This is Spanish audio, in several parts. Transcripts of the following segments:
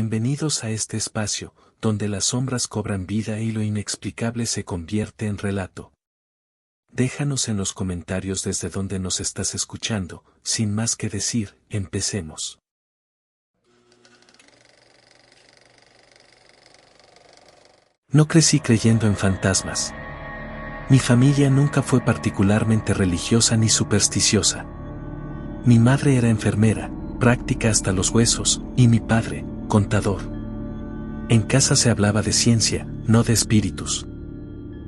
Bienvenidos a este espacio, donde las sombras cobran vida y lo inexplicable se convierte en relato. Déjanos en los comentarios desde donde nos estás escuchando. Sin más que decir, empecemos. No crecí creyendo en fantasmas. Mi familia nunca fue particularmente religiosa ni supersticiosa. Mi madre era enfermera, práctica hasta los huesos, y mi padre, contador. En casa se hablaba de ciencia, no de espíritus.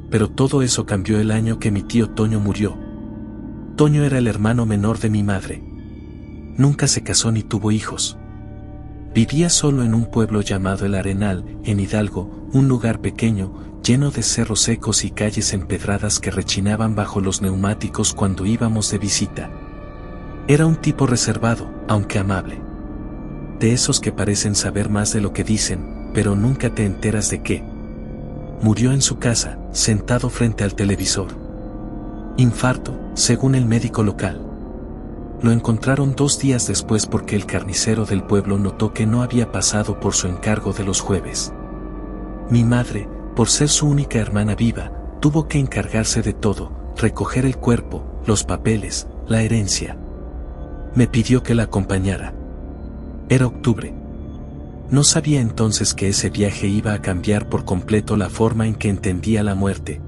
Pero todo eso cambió el año que mi tío Toño murió. Toño era el hermano menor de mi madre. Nunca se casó ni tuvo hijos. Vivía solo en un pueblo llamado El Arenal, en Hidalgo, un lugar pequeño, lleno de cerros secos y calles empedradas que rechinaban bajo los neumáticos cuando íbamos de visita. Era un tipo reservado, aunque amable. De esos que parecen saber más de lo que dicen, pero nunca te enteras de qué. Murió en su casa, sentado frente al televisor. Infarto, según el médico local. Lo encontraron 2 días después porque el carnicero del pueblo notó que no había pasado por su encargo de los jueves. Mi madre, por ser su única hermana viva, tuvo que encargarse de todo, recoger el cuerpo, los papeles, la herencia. Me pidió que la acompañara. Era octubre. No sabía entonces que ese viaje iba a cambiar por completo la forma en que entendía la muerte.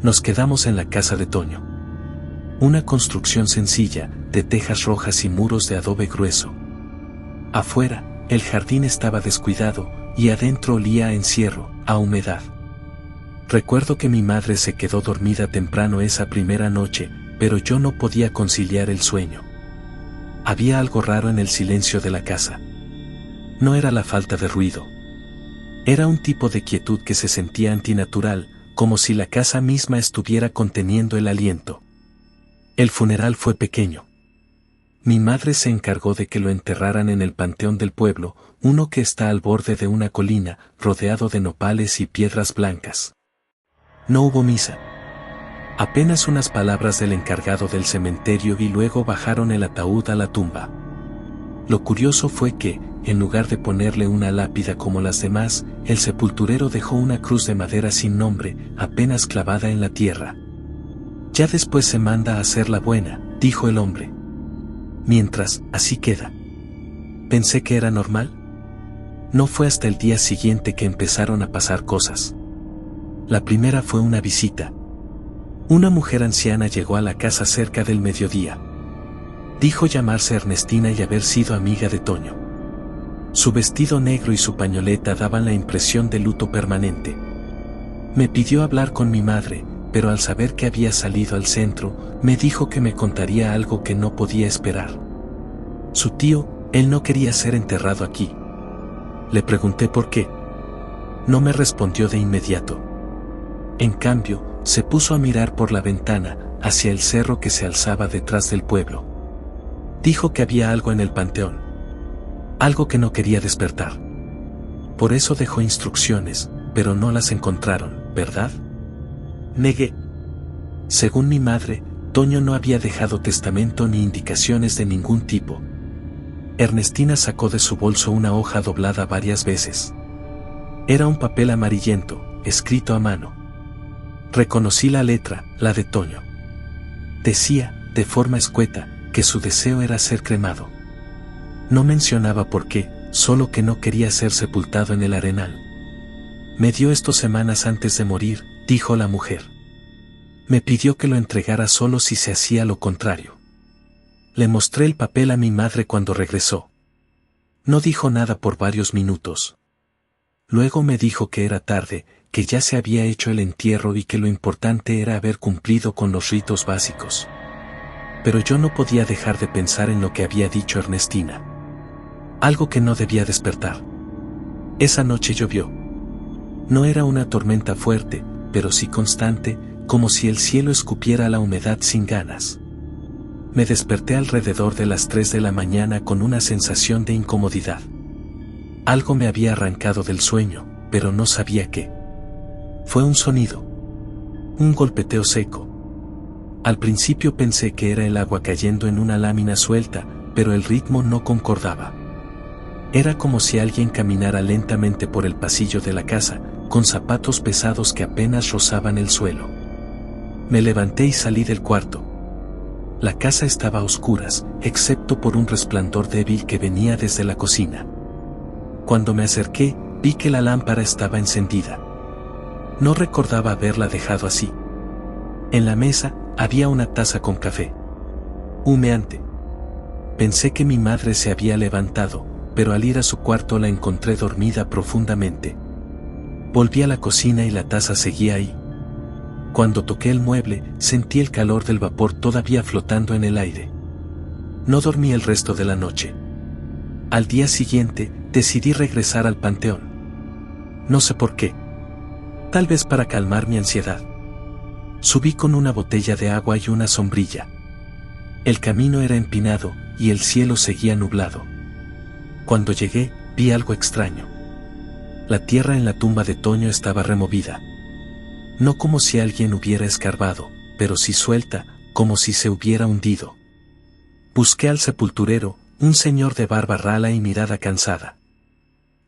Nos quedamos en la casa de Toño. Una construcción sencilla, de tejas rojas y muros de adobe grueso. Afuera, el jardín estaba descuidado, y adentro olía a encierro, a humedad. Recuerdo que mi madre se quedó dormida temprano esa primera noche, pero yo no podía conciliar el sueño. Había algo raro en el silencio de la casa. No era la falta de ruido. Era un tipo de quietud que se sentía antinatural, como si la casa misma estuviera conteniendo el aliento. El funeral fue pequeño. Mi madre se encargó de que lo enterraran en el panteón del pueblo, uno que está al borde de una colina, rodeado de nopales y piedras blancas. No hubo misa. Apenas unas palabras del encargado del cementerio y luego bajaron el ataúd a la tumba. Lo curioso fue que, en lugar de ponerle una lápida como las demás, el sepulturero dejó una cruz de madera sin nombre, apenas clavada en la tierra. Ya después se manda a hacer la buena, dijo el hombre. Mientras, así queda. Pensé que era normal. No fue hasta el día siguiente que empezaron a pasar cosas. La primera fue una visita. Una mujer anciana llegó a la casa cerca del mediodía. Dijo llamarse Ernestina y haber sido amiga de Toño. Su vestido negro y su pañoleta daban la impresión de luto permanente. Me pidió hablar con mi madre, pero al saber que había salido al centro, me dijo que me contaría algo que no podía esperar. Su tío, él no quería ser enterrado aquí. Le pregunté por qué. No me respondió de inmediato. En cambio, se puso a mirar por la ventana, hacia el cerro que se alzaba detrás del pueblo. Dijo que había algo en el panteón. Algo que no quería despertar. Por eso dejó instrucciones, pero no las encontraron, ¿verdad? Negué. Según mi madre, Toño no había dejado testamento ni indicaciones de ningún tipo. Ernestina sacó de su bolso una hoja doblada varias veces. Era un papel amarillento, escrito a mano. Reconocí la letra, la de Toño. Decía, de forma escueta, que su deseo era ser cremado. No mencionaba por qué, solo que no quería ser sepultado en el Arenal. Me dio esto semanas antes de morir, dijo la mujer. Me pidió que lo entregara solo si se hacía lo contrario. Le mostré el papel a mi madre cuando regresó. No dijo nada por varios minutos. Luego me dijo que era tarde, que ya se había hecho el entierro y que lo importante era haber cumplido con los ritos básicos. Pero yo no podía dejar de pensar en lo que había dicho Ernestina. Algo que no debía despertar. Esa noche llovió. No era una tormenta fuerte, pero sí constante, como si el cielo escupiera la humedad sin ganas. Me desperté alrededor de las 3 de la mañana con una sensación de incomodidad. Algo me había arrancado del sueño, pero no sabía qué. Fue un sonido. Un golpeteo seco. Al principio pensé que era el agua cayendo en una lámina suelta, pero el ritmo no concordaba. Era como si alguien caminara lentamente por el pasillo de la casa, con zapatos pesados que apenas rozaban el suelo. Me levanté y salí del cuarto. La casa estaba a oscuras, excepto por un resplandor débil que venía desde la cocina. Cuando me acerqué, vi que la lámpara estaba encendida. No recordaba haberla dejado así. En la mesa había una taza con café humeante. Pensé que mi madre se había levantado, pero al ir a su cuarto la encontré dormida profundamente. Volví a la cocina y la taza seguía ahí. Cuando toqué el mueble, sentí el calor del vapor todavía flotando en el aire. No dormí el resto de la noche. Al día siguiente, decidí regresar al panteón. No sé por qué. Tal vez para calmar mi ansiedad. Subí con una botella de agua y una sombrilla. El camino era empinado, y el cielo seguía nublado. Cuando llegué, vi algo extraño. La tierra en la tumba de Toño estaba removida. No como si alguien hubiera escarbado, pero sí suelta, como si se hubiera hundido. Busqué al sepulturero, un señor de barba rala y mirada cansada.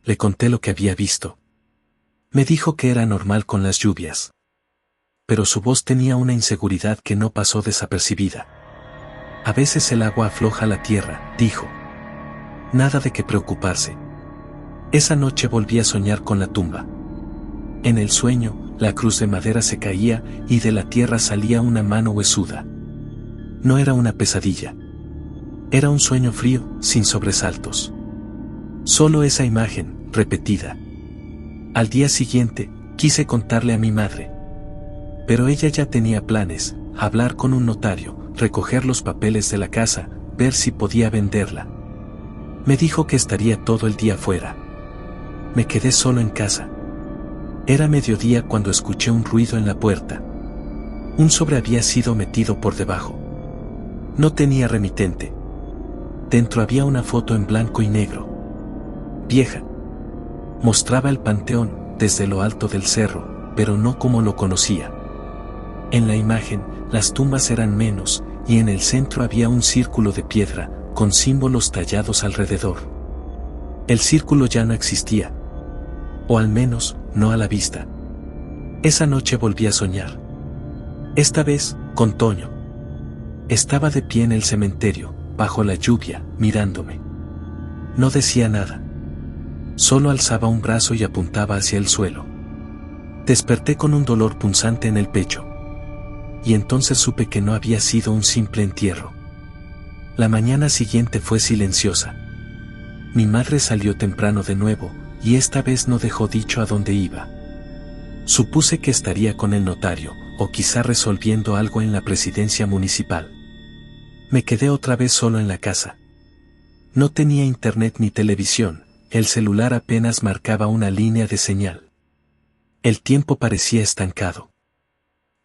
Le conté lo que había visto. Me dijo que era normal con las lluvias. Pero su voz tenía una inseguridad que no pasó desapercibida. A veces el agua afloja la tierra, dijo. Nada de qué preocuparse. Esa noche volví a soñar con la tumba. En el sueño, la cruz de madera se caía y de la tierra salía una mano huesuda. No era una pesadilla. Era un sueño frío, sin sobresaltos. Solo esa imagen, repetida. Al día siguiente, quise contarle a mi madre. Pero ella ya tenía planes: hablar con un notario, recoger los papeles de la casa, ver si podía venderla. Me dijo que estaría todo el día fuera. Me quedé solo en casa. Era mediodía cuando escuché un ruido en la puerta. Un sobre había sido metido por debajo. No tenía remitente. Dentro había una foto en blanco y negro. Vieja. Mostraba el panteón, desde lo alto del cerro, pero no como lo conocía. En la imagen, las tumbas eran menos, y en el centro había un círculo de piedra, con símbolos tallados alrededor. El círculo ya no existía. O al menos, no a la vista. Esa noche volví a soñar. Esta vez, con Toño. Estaba de pie en el cementerio, bajo la lluvia, mirándome. No decía nada. Solo alzaba un brazo y apuntaba hacia el suelo. Desperté con un dolor punzante en el pecho. Y entonces supe que no había sido un simple entierro. La mañana siguiente fue silenciosa. Mi madre salió temprano de nuevo, y esta vez no dejó dicho a dónde iba. Supuse que estaría con el notario, o quizá resolviendo algo en la presidencia municipal. Me quedé otra vez solo en la casa. No tenía internet ni televisión, el celular apenas marcaba una línea de señal. El tiempo parecía estancado.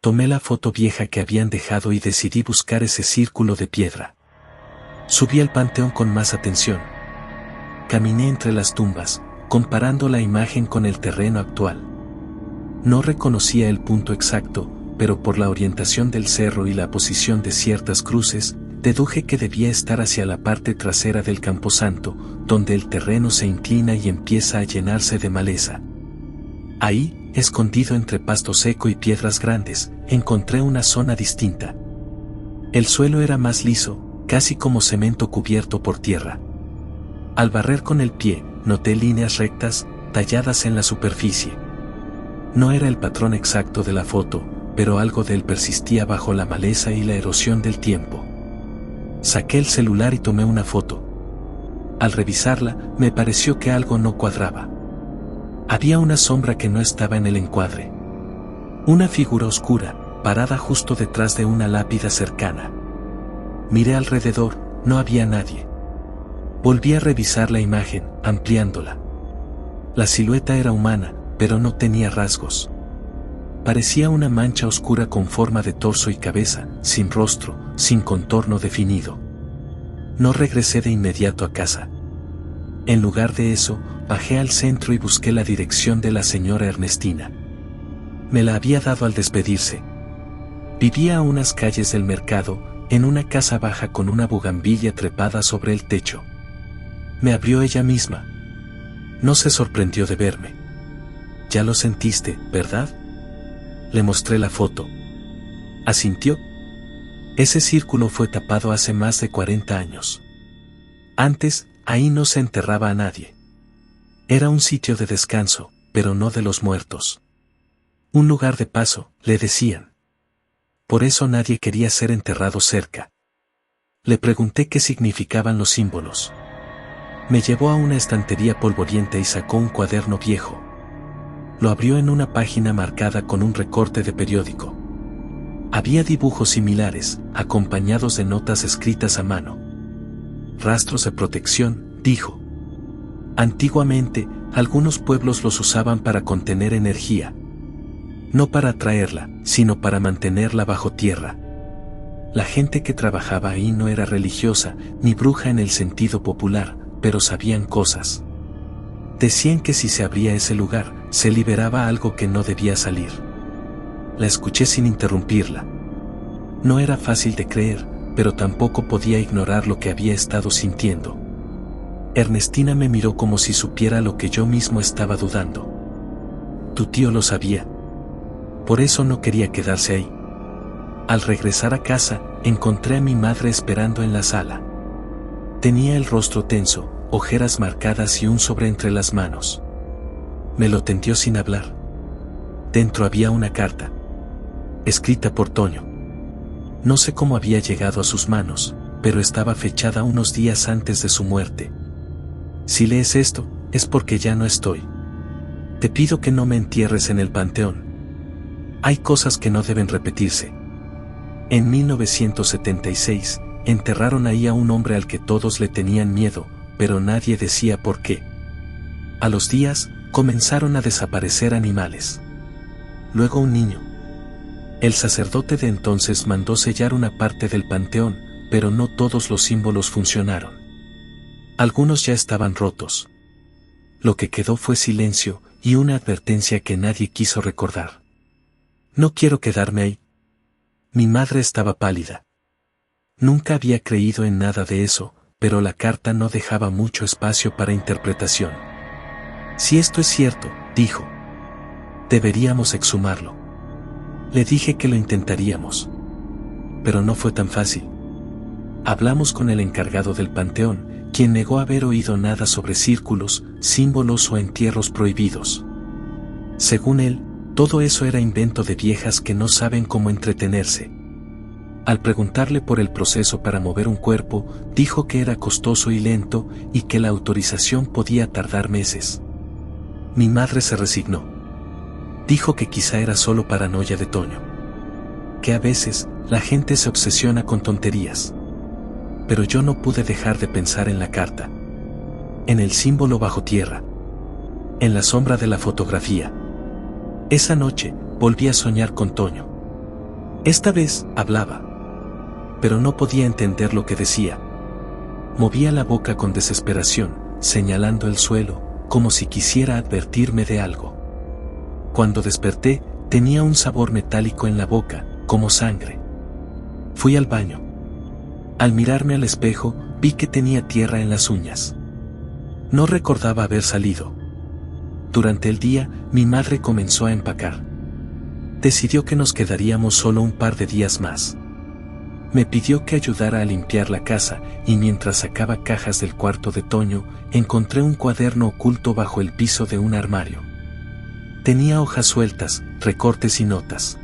Tomé la foto vieja que habían dejado y decidí buscar ese círculo de piedra. Subí al panteón con más atención. Caminé entre las tumbas, comparando la imagen con el terreno actual. No reconocía el punto exacto, pero por la orientación del cerro y la posición de ciertas cruces, deduje que debía estar hacia la parte trasera del camposanto, donde el terreno se inclina y empieza a llenarse de maleza. Ahí, escondido entre pasto seco y piedras grandes, encontré una zona distinta. El suelo era más liso, casi como cemento cubierto por tierra. Al barrer con el pie, noté líneas rectas, talladas en la superficie. No era el patrón exacto de la foto, pero algo de él persistía bajo la maleza y la erosión del tiempo. Saqué el celular y tomé una foto. Al revisarla, me pareció que algo no cuadraba. Había una sombra que no estaba en el encuadre. Una figura oscura, parada justo detrás de una lápida cercana. Miré alrededor, no había nadie. Volví a revisar la imagen, ampliándola. La silueta era humana, pero no tenía rasgos. Parecía una mancha oscura con forma de torso y cabeza, sin rostro, sin contorno definido. No regresé de inmediato a casa. En lugar de eso, bajé al centro y busqué la dirección de la señora Ernestina. Me la había dado al despedirse. Vivía a unas calles del mercado, en una casa baja con una bugambilla trepada sobre el techo. Me abrió ella misma, No se sorprendió de verme. Ya lo sentiste, ¿verdad? Le mostré la foto. Asintió. Ese círculo fue tapado hace más de 40 años. Antes, ahí no se enterraba a nadie. Era un sitio de descanso, pero no de los muertos. Un lugar de paso, le decían. Por eso nadie quería ser enterrado cerca. Le pregunté qué significaban los símbolos. Me llevó a una estantería polvorienta y sacó un cuaderno viejo. Lo abrió en una página marcada con un recorte de periódico. Había dibujos similares, acompañados de notas escritas a mano. Rastros de protección, dijo. Antiguamente, algunos pueblos los usaban para contener energía. No para atraerla, sino para mantenerla bajo tierra. La gente que trabajaba ahí no era religiosa, ni bruja en el sentido popular, pero sabían cosas. Decían que si se abría ese lugar, se liberaba algo que no debía salir. La escuché sin interrumpirla. No era fácil de creer, pero tampoco podía ignorar lo que había estado sintiendo. Ernestina me miró como si supiera lo que yo mismo estaba dudando. Tu tío lo sabía. Por eso no quería quedarse ahí. Al regresar a casa, encontré a mi madre esperando en la sala. Tenía el rostro tenso, ojeras marcadas y un sobre entre las manos. Me lo tendió sin hablar. Dentro había una carta. Escrita por Toño. No sé cómo había llegado a sus manos, pero estaba fechada unos días antes de su muerte. Si lees esto, es porque ya no estoy. Te pido que no me entierres en el panteón. Hay cosas que no deben repetirse. En 1976, enterraron ahí a un hombre al que todos le tenían miedo, pero nadie decía por qué. A los días, comenzaron a desaparecer animales. Luego un niño. El sacerdote de entonces mandó sellar una parte del panteón, pero no todos los símbolos funcionaron. Algunos ya estaban rotos. Lo que quedó fue silencio y una advertencia que nadie quiso recordar. No quiero quedarme ahí. Mi madre estaba pálida. Nunca había creído en nada de eso, pero la carta no dejaba mucho espacio para interpretación. Si esto es cierto, dijo, deberíamos exhumarlo. Le dije que lo intentaríamos. Pero no fue tan fácil. Hablamos con el encargado del panteón, quien negó haber oído nada sobre círculos, símbolos o entierros prohibidos. Según él, todo eso era invento de viejas que no saben cómo entretenerse. Al preguntarle por el proceso para mover un cuerpo, dijo que era costoso y lento y que la autorización podía tardar meses. Mi madre se resignó. Dijo que quizá era solo paranoia de Toño. Que a veces, la gente se obsesiona con tonterías. Pero yo no pude dejar de pensar en la carta. En el símbolo bajo tierra. En la sombra de la fotografía. Esa noche, volví a soñar con Toño. Esta vez, hablaba. Pero no podía entender lo que decía. Movía la boca con desesperación, señalando el suelo, como si quisiera advertirme de algo. Cuando desperté, tenía un sabor metálico en la boca, como sangre. Fui al baño. Al mirarme al espejo, vi que tenía tierra en las uñas. No recordaba haber salido. Durante el día, mi madre comenzó a empacar. Decidió que nos quedaríamos solo un par de días más. Me pidió que ayudara a limpiar la casa, y mientras sacaba cajas del cuarto de Toño, encontré un cuaderno oculto bajo el piso de un armario. Tenía hojas sueltas, recortes y notas.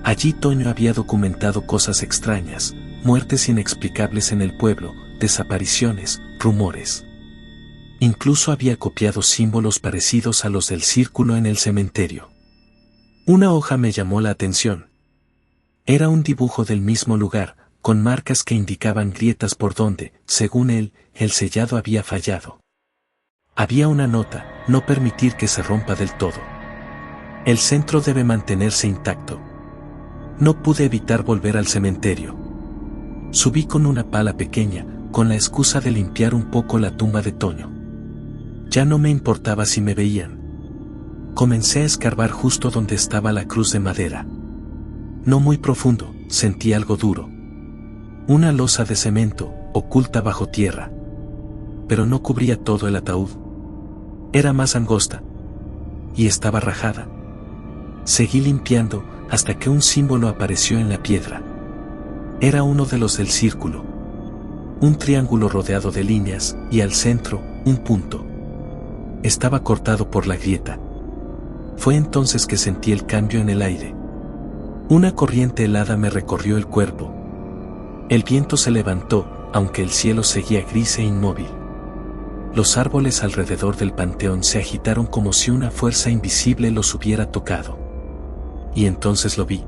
Allí Toño había documentado cosas extrañas, muertes inexplicables en el pueblo, desapariciones, rumores. Incluso había copiado símbolos parecidos a los del círculo en el cementerio. Una hoja me llamó la atención. Era un dibujo del mismo lugar, con marcas que indicaban grietas por donde, según él, el sellado había fallado. Había una nota: no permitir que se rompa del todo. El centro debe mantenerse intacto. No pude evitar volver al cementerio. Subí con una pala pequeña, con la excusa de limpiar un poco la tumba de Toño. Ya no me importaba si me veían. Comencé a escarbar justo donde estaba la cruz de madera. No muy profundo, sentí algo duro. Una losa de cemento, oculta bajo tierra. Pero no cubría todo el ataúd. Era más angosta. Y estaba rajada. Seguí limpiando hasta que un símbolo apareció en la piedra. Era uno de los del círculo. Un triángulo rodeado de líneas y al centro, un punto. Estaba cortado por la grieta. Fue entonces que sentí el cambio en el aire. Una corriente helada me recorrió el cuerpo. El viento se levantó, aunque el cielo seguía gris e inmóvil. Los árboles alrededor del panteón se agitaron como si una fuerza invisible los hubiera tocado. Y entonces lo vi.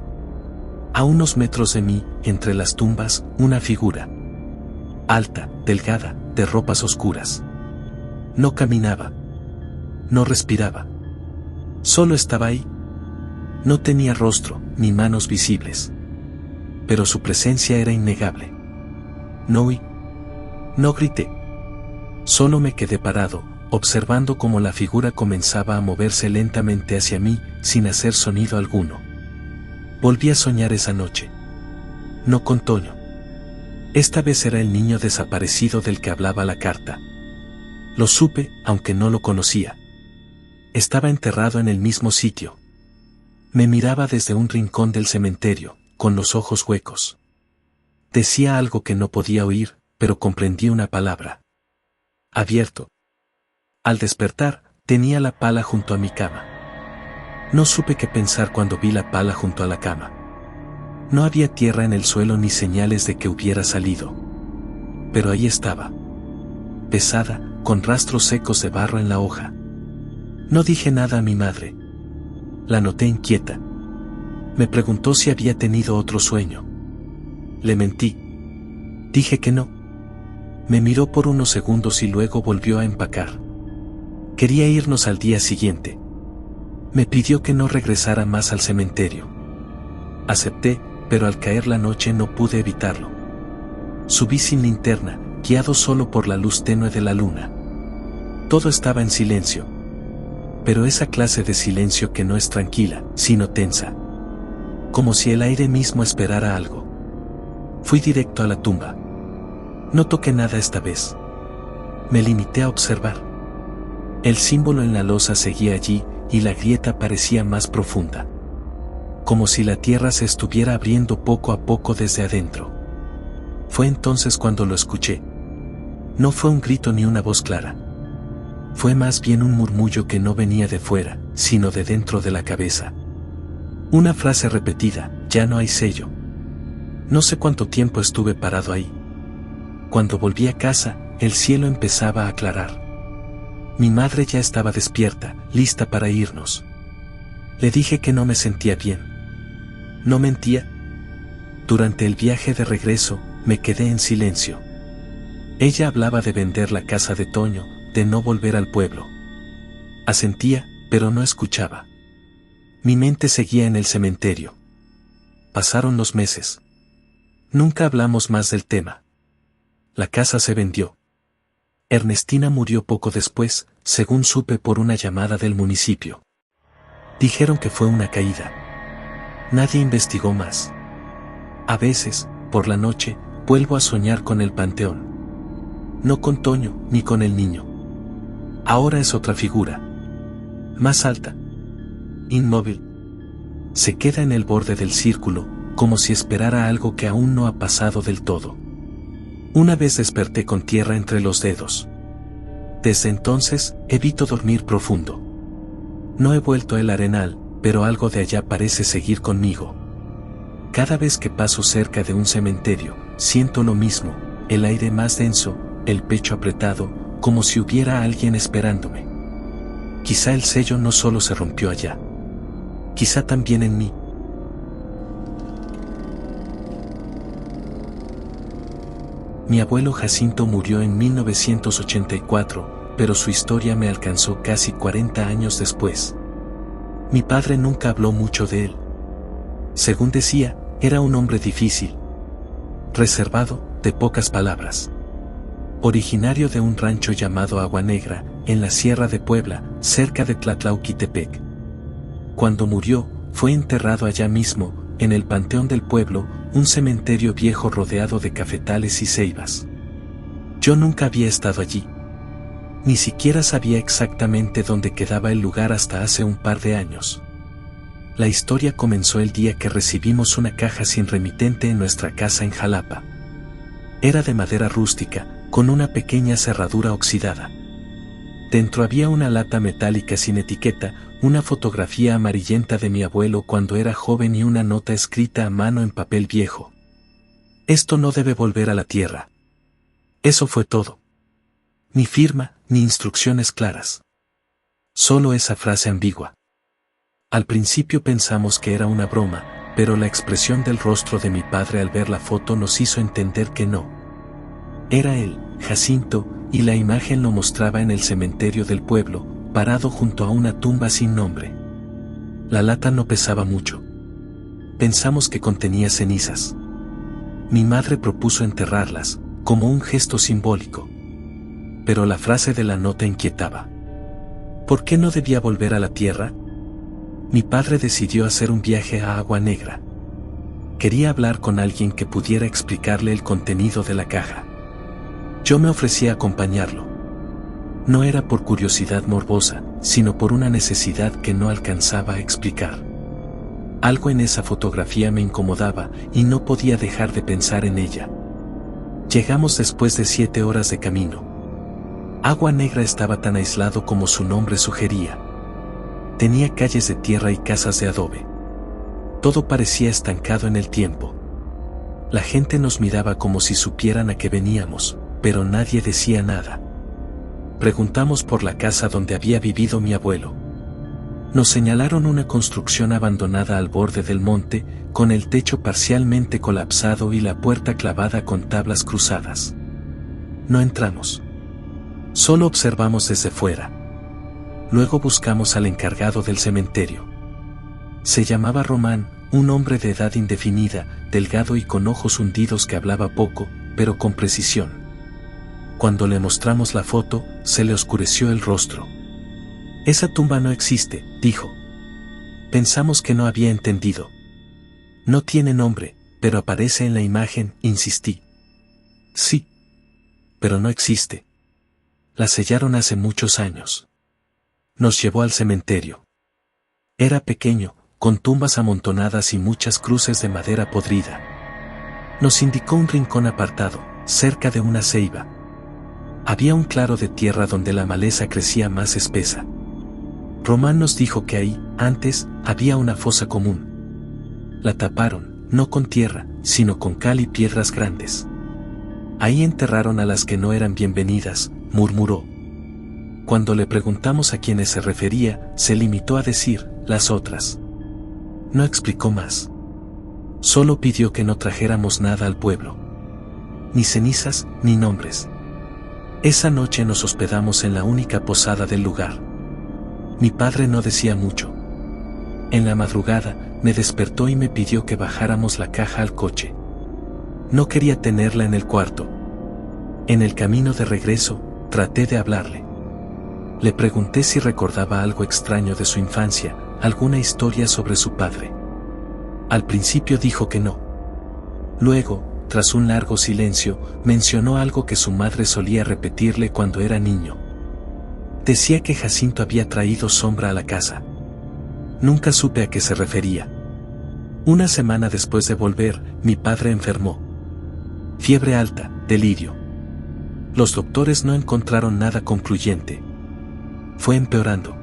A unos metros de mí, entre las tumbas, una figura. Alta, delgada, de ropas oscuras. No caminaba. No respiraba. Solo estaba ahí. No tenía rostro, ni manos visibles. Pero su presencia era innegable. No huí. No grité. Solo me quedé parado, observando cómo la figura comenzaba a moverse lentamente hacia mí, sin hacer sonido alguno. Volví a soñar esa noche. No con Toño. Esta vez era el niño desaparecido del que hablaba la carta. Lo supe, aunque no lo conocía. Estaba enterrado en el mismo sitio. Me miraba desde un rincón del cementerio, con los ojos huecos. Decía algo que no podía oír, pero comprendí una palabra. Abierto. Al despertar, tenía la pala junto a mi cama. No supe qué pensar cuando vi la pala junto a la cama. No había tierra en el suelo ni señales de que hubiera salido. Pero ahí estaba. Pesada, con rastros secos de barro en la hoja. No dije nada a mi madre. La noté inquieta. Me preguntó si había tenido otro sueño. Le mentí. Dije que no. Me miró por unos segundos y luego volvió a empacar. Quería irnos al día siguiente. Me pidió que no regresara más al cementerio. Acepté, pero al caer la noche no pude evitarlo. Subí sin linterna, guiado solo por la luz tenue de la luna. Todo estaba en silencio. Pero esa clase de silencio que no es tranquila, sino tensa. Como si el aire mismo esperara algo. Fui directo a la tumba. No toqué nada esta vez. Me limité a observar. El símbolo en la losa seguía allí, y la grieta parecía más profunda. Como si la tierra se estuviera abriendo poco a poco desde adentro. Fue entonces cuando lo escuché. No fue un grito ni una voz clara. Fue más bien un murmullo que no venía de fuera, sino de dentro de la cabeza. Una frase repetida: ya no hay sello. No sé cuánto tiempo estuve parado ahí. Cuando volví a casa, el cielo empezaba a aclarar. Mi madre ya estaba despierta, lista para irnos. Le dije que no me sentía bien. No mentía. Durante el viaje de regreso, me quedé en silencio. Ella hablaba de vender la casa de Toño, de no volver al pueblo. Asentía, pero no escuchaba. Mi mente seguía en el cementerio. Pasaron los meses. Nunca hablamos más del tema. La casa se vendió. Ernestina murió poco después, según supe por una llamada del municipio. Dijeron que fue una caída. Nadie investigó más. A veces, por la noche, vuelvo a soñar con el panteón. No con Toño, ni con el niño. Ahora es otra figura. Más alta. Inmóvil. Se queda en el borde del círculo, como si esperara algo que aún no ha pasado del todo. Una vez desperté con tierra entre los dedos. Desde entonces, evito dormir profundo. No he vuelto al Arenal, pero algo de allá parece seguir conmigo. Cada vez que paso cerca de un cementerio, siento lo mismo, el aire más denso, el pecho apretado, como si hubiera alguien esperándome. Quizá el sello no solo se rompió allá. Quizá también en mí. Mi abuelo Jacinto murió en 1984, pero su historia me alcanzó casi 40 años después. Mi padre nunca habló mucho de él. Según decía, era un hombre difícil, reservado, de pocas palabras. Originario de un rancho llamado Agua Negra, en la Sierra de Puebla, cerca de Tlatlauquitepec. Cuando murió, fue enterrado allá mismo, en el panteón del pueblo, un cementerio viejo rodeado de cafetales y ceibas. Yo nunca había estado allí. Ni siquiera sabía exactamente dónde quedaba el lugar hasta hace un par de años. La historia comenzó el día que recibimos una caja sin remitente en nuestra casa en Jalapa. Era de madera rústica, con una pequeña cerradura oxidada. Dentro había una lata metálica sin etiqueta, una fotografía amarillenta de mi abuelo cuando era joven y una nota escrita a mano en papel viejo. Esto no debe volver a la tierra. Eso fue todo. Ni firma, ni instrucciones claras. Solo esa frase ambigua. Al principio pensamos que era una broma, pero la expresión del rostro de mi padre al ver la foto nos hizo entender que no. Era él, Jacinto, y la imagen lo mostraba en el cementerio del pueblo, parado junto a una tumba sin nombre. La lata no pesaba mucho. Pensamos que contenía cenizas. Mi madre propuso enterrarlas, como un gesto simbólico. Pero la frase de la nota inquietaba. ¿Por qué no debía volver a la tierra? Mi padre decidió hacer un viaje a Agua Negra. Quería hablar con alguien que pudiera explicarle el contenido de la caja. Yo me ofrecí a acompañarlo. No era por curiosidad morbosa, sino por una necesidad que no alcanzaba a explicar. Algo en esa fotografía me incomodaba y no podía dejar de pensar en ella. Llegamos después de 7 horas de camino. Agua Negra estaba tan aislado como su nombre sugería. Tenía calles de tierra y casas de adobe. Todo parecía estancado en el tiempo. La gente nos miraba como si supieran a qué veníamos, pero nadie decía nada. Preguntamos por la casa donde había vivido mi abuelo. Nos señalaron una construcción abandonada al borde del monte, con el techo parcialmente colapsado y la puerta clavada con tablas cruzadas. No entramos. Solo observamos desde fuera. Luego buscamos al encargado del cementerio. Se llamaba Román, un hombre de edad indefinida, delgado y con ojos hundidos que hablaba poco, pero con precisión. Cuando le mostramos la foto, se le oscureció el rostro. Esa tumba no existe, dijo. Pensamos que no había entendido. No tiene nombre, pero aparece en la imagen, insistí. Sí. Pero no existe. La sellaron hace muchos años. Nos llevó al cementerio. Era pequeño, con tumbas amontonadas y muchas cruces de madera podrida. Nos indicó un rincón apartado, cerca de una ceiba. Había un claro de tierra donde la maleza crecía más espesa. Román nos dijo que ahí, antes, había una fosa común. La taparon, no con tierra, sino con cal y piedras grandes. Ahí enterraron a las que no eran bienvenidas, murmuró. Cuando le preguntamos a quiénes se refería, se limitó a decir, las otras. No explicó más. Solo pidió que no trajéramos nada al pueblo. Ni cenizas, ni nombres. Esa noche nos hospedamos en la única posada del lugar. Mi padre no decía mucho. En la madrugada, me despertó y me pidió que bajáramos la caja al coche. No quería tenerla en el cuarto. En el camino de regreso, traté de hablarle. Le pregunté si recordaba algo extraño de su infancia, alguna historia sobre su padre. Al principio dijo que no. Luego, tras un largo silencio, mencionó algo que su madre solía repetirle cuando era niño. Decía que Jacinto había traído sombra a la casa. Nunca supe a qué se refería. Una semana después de volver, mi padre enfermó. Fiebre alta, delirio. Los doctores no encontraron nada concluyente. Fue empeorando.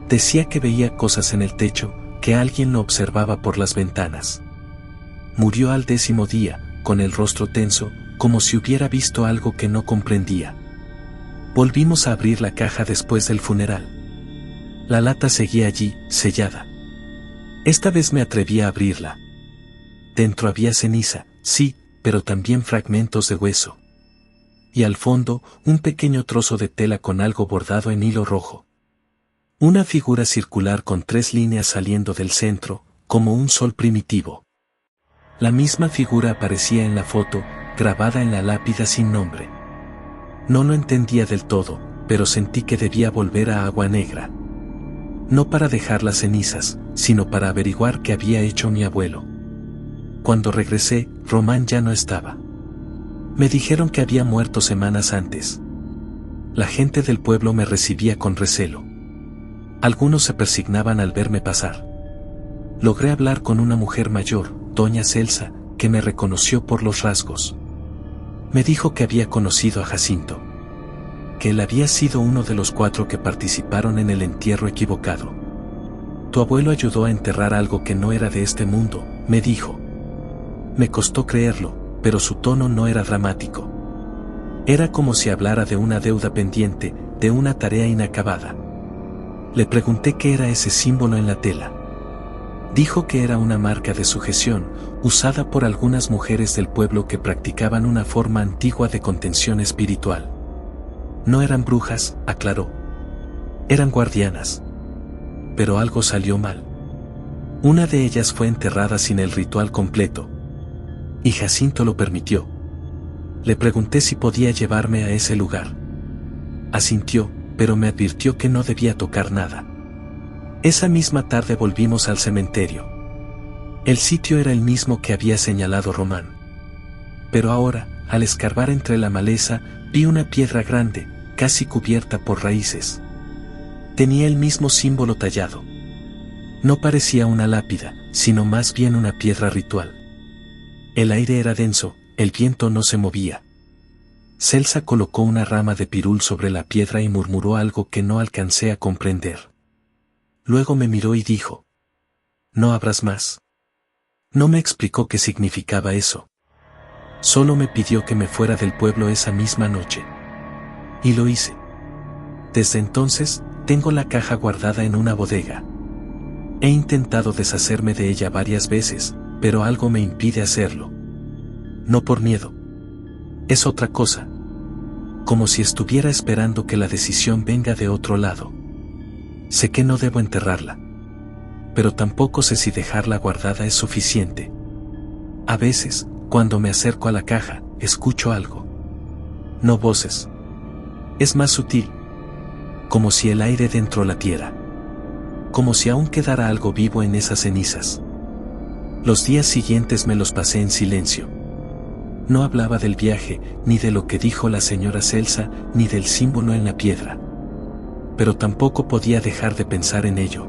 Decía que veía cosas en el techo, que alguien lo observaba por las ventanas. Murió al 10º día, con el rostro tenso, como si hubiera visto algo que no comprendía. Volvimos a abrir la caja después del funeral. La lata seguía allí, sellada. Esta vez me atreví a abrirla. Dentro había ceniza, sí, pero también fragmentos de hueso. Y al fondo, un pequeño trozo de tela con algo bordado en hilo rojo. Una figura circular con 3 líneas saliendo del centro, como un sol primitivo. La misma figura aparecía en la foto, grabada en la lápida sin nombre. No lo entendía del todo, pero sentí que debía volver a Agua Negra. No para dejar las cenizas, sino para averiguar qué había hecho mi abuelo. Cuando regresé, Román ya no estaba. Me dijeron que había muerto semanas antes. La gente del pueblo me recibía con recelo. Algunos se persignaban al verme pasar. Logré hablar con una mujer mayor, doña Celsa, que me reconoció por los rasgos. Me dijo que había conocido a Jacinto. Que él había sido uno de los 4 que participaron en el entierro equivocado. Tu abuelo ayudó a enterrar algo que no era de este mundo, me dijo. Me costó creerlo, pero su tono no era dramático. Era como si hablara de una deuda pendiente, de una tarea inacabada. Le pregunté qué era ese símbolo en la tela. Dijo que era una marca de sujeción, usada por algunas mujeres del pueblo que practicaban una forma antigua de contención espiritual. No eran brujas, aclaró. Eran guardianas. Pero algo salió mal. Una de ellas fue enterrada sin el ritual completo. Y Jacinto lo permitió. Le pregunté si podía llevarme a ese lugar. Asintió, pero me advirtió que no debía tocar nada. Esa misma tarde volvimos al cementerio. El sitio era el mismo que había señalado Román. Pero ahora, al escarbar entre la maleza, vi una piedra grande, casi cubierta por raíces. Tenía el mismo símbolo tallado. No parecía una lápida, sino más bien una piedra ritual. El aire era denso, el viento no se movía. Celsa colocó una rama de pirul sobre la piedra y murmuró algo que no alcancé a comprender. Luego me miró y dijo: «¿No abras más?». No me explicó qué significaba eso. Solo me pidió que me fuera del pueblo esa misma noche. Y lo hice. Desde entonces, tengo la caja guardada en una bodega. He intentado deshacerme de ella varias veces, pero algo me impide hacerlo. No por miedo. Es otra cosa. Como si estuviera esperando que la decisión venga de otro lado. Sé que no debo enterrarla. Pero tampoco sé si dejarla guardada es suficiente. A veces, cuando me acerco a la caja, escucho algo. No voces. Es más sutil. Como si el aire dentro latiera. Como si aún quedara algo vivo en esas cenizas. Los días siguientes me los pasé en silencio. No hablaba del viaje, ni de lo que dijo la señora Celsa, ni del símbolo en la piedra. Pero tampoco podía dejar de pensar en ello.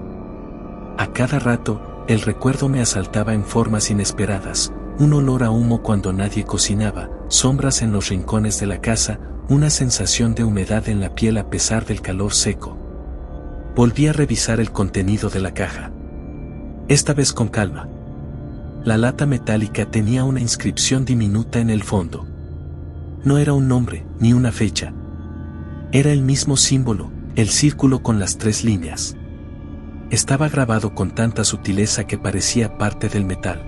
A cada rato, el recuerdo me asaltaba en formas inesperadas, un olor a humo cuando nadie cocinaba, sombras en los rincones de la casa, una sensación de humedad en la piel a pesar del calor seco. Volví a revisar el contenido de la caja. Esta vez con calma. La lata metálica tenía una inscripción diminuta en el fondo. No era un nombre, ni una fecha. Era el mismo símbolo, el círculo con las 3 líneas. Estaba grabado con tanta sutileza que parecía parte del metal.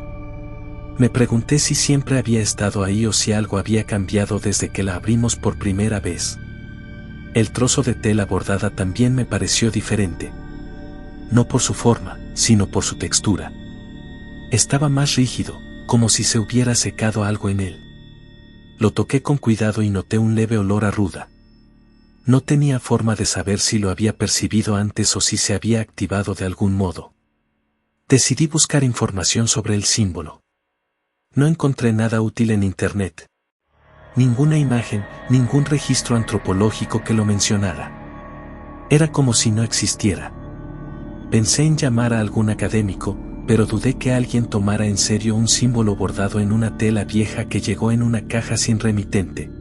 Me pregunté si siempre había estado ahí o si algo había cambiado desde que la abrimos por primera vez. El trozo de tela bordada también me pareció diferente. No por su forma, sino por su textura. Estaba más rígido, como si se hubiera secado algo en él. Lo toqué con cuidado y noté un leve olor a ruda. No tenía forma de saber si lo había percibido antes o si se había activado de algún modo. Decidí buscar información sobre el símbolo. No encontré nada útil en internet. Ninguna imagen, ningún registro antropológico que lo mencionara. Era como si no existiera. Pensé en llamar a algún académico, pero dudé que alguien tomara en serio un símbolo bordado en una tela vieja que llegó en una caja sin remitente.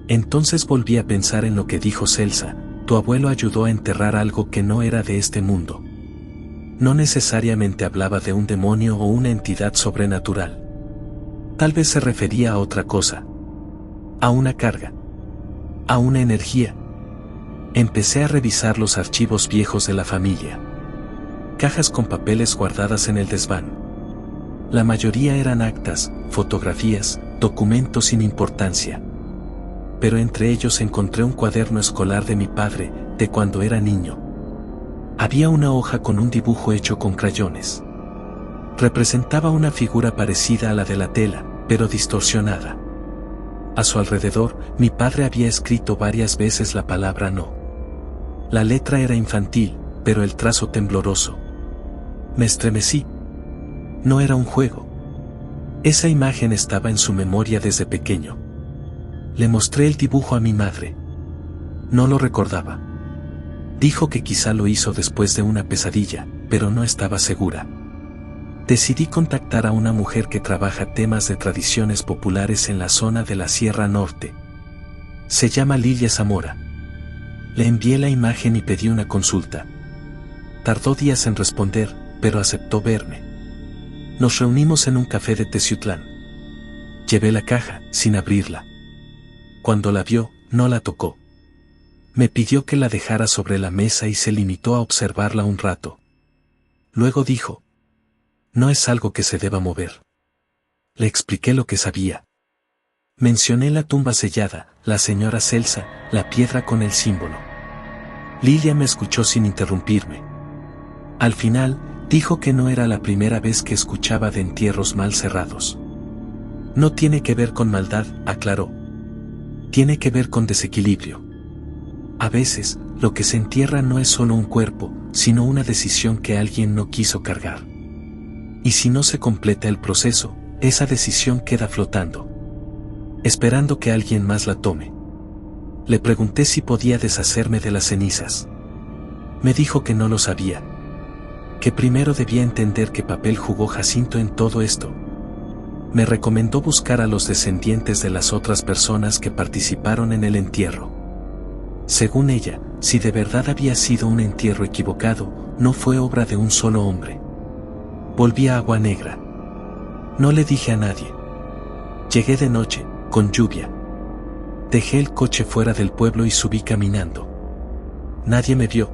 Entonces volví a pensar en lo que dijo Celsa: tu abuelo ayudó a enterrar algo que no era de este mundo. No necesariamente hablaba de un demonio o una entidad sobrenatural. Tal vez se refería a otra cosa. A una carga. A una energía. Empecé a revisar los archivos viejos de la familia. Cajas con papeles guardadas en el desván. La mayoría eran actas, fotografías, documentos sin importancia. Pero entre ellos encontré un cuaderno escolar de mi padre, de cuando era niño. Había una hoja con un dibujo hecho con crayones. Representaba una figura parecida a la de la tela, pero distorsionada. A su alrededor, mi padre había escrito varias veces la palabra no. La letra era infantil, pero el trazo tembloroso. Me estremecí. No era un juego. Esa imagen estaba en su memoria desde pequeño. Le mostré el dibujo a mi madre. No lo recordaba. Dijo que quizá lo hizo después de una pesadilla, pero no estaba segura. Decidí contactar a una mujer que trabaja temas de tradiciones populares en la zona de la Sierra Norte. Se llama Lilia Zamora. Le envié la imagen y pedí una consulta. Tardó días en responder, pero aceptó verme. Nos reunimos en un café de Teciutlán. Llevé la caja, sin abrirla. Cuando la vio, no la tocó. Me pidió que la dejara sobre la mesa y se limitó a observarla un rato. Luego dijo: no es algo que se deba mover. Le expliqué lo que sabía. Mencioné la tumba sellada, la señora Celsa, la piedra con el símbolo. Lilia me escuchó sin interrumpirme. Al final, dijo que no era la primera vez que escuchaba de entierros mal cerrados. No tiene que ver con maldad, aclaró. Tiene que ver con desequilibrio. A veces, lo que se entierra no es solo un cuerpo, sino una decisión que alguien no quiso cargar. Y si no se completa el proceso, esa decisión queda flotando, esperando que alguien más la tome. Le pregunté si podía deshacerme de las cenizas. Me dijo que no lo sabía. Que primero debía entender qué papel jugó Jacinto en todo esto. Me recomendó buscar a los descendientes de las otras personas que participaron en el entierro. Según ella, si de verdad había sido un entierro equivocado, no fue obra de un solo hombre. Volví a Agua Negra. No le dije a nadie. Llegué de noche, con lluvia. Dejé el coche fuera del pueblo y subí caminando. Nadie me vio.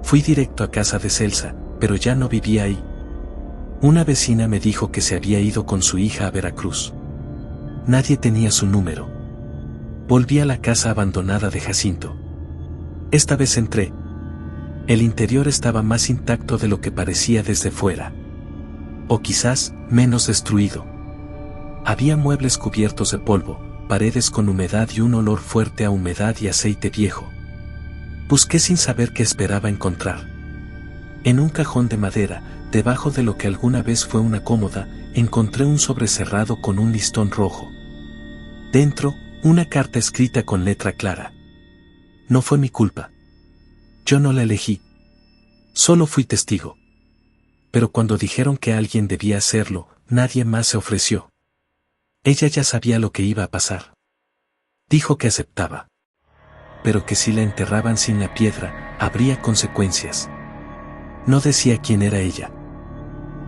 Fui directo a casa de Celsa, pero ya no vivía ahí. Una vecina me dijo que se había ido con su hija a Veracruz. Nadie tenía su número. Volví a la casa abandonada de Jacinto. Esta vez entré. El interior estaba más intacto de lo que parecía desde fuera. O quizás, menos destruido. Había muebles cubiertos de polvo, paredes con humedad y un olor fuerte a humedad y aceite viejo. Busqué sin saber qué esperaba encontrar. En un cajón de madera, debajo de lo que alguna vez fue una cómoda, encontré un sobre cerrado con un listón rojo. Dentro, una carta escrita con letra clara. No fue mi culpa. Yo no la elegí. Solo fui testigo. Pero cuando dijeron que alguien debía hacerlo, nadie más se ofreció. Ella ya sabía lo que iba a pasar. Dijo que aceptaba. Pero que si la enterraban sin la piedra, habría consecuencias. No decía quién era ella.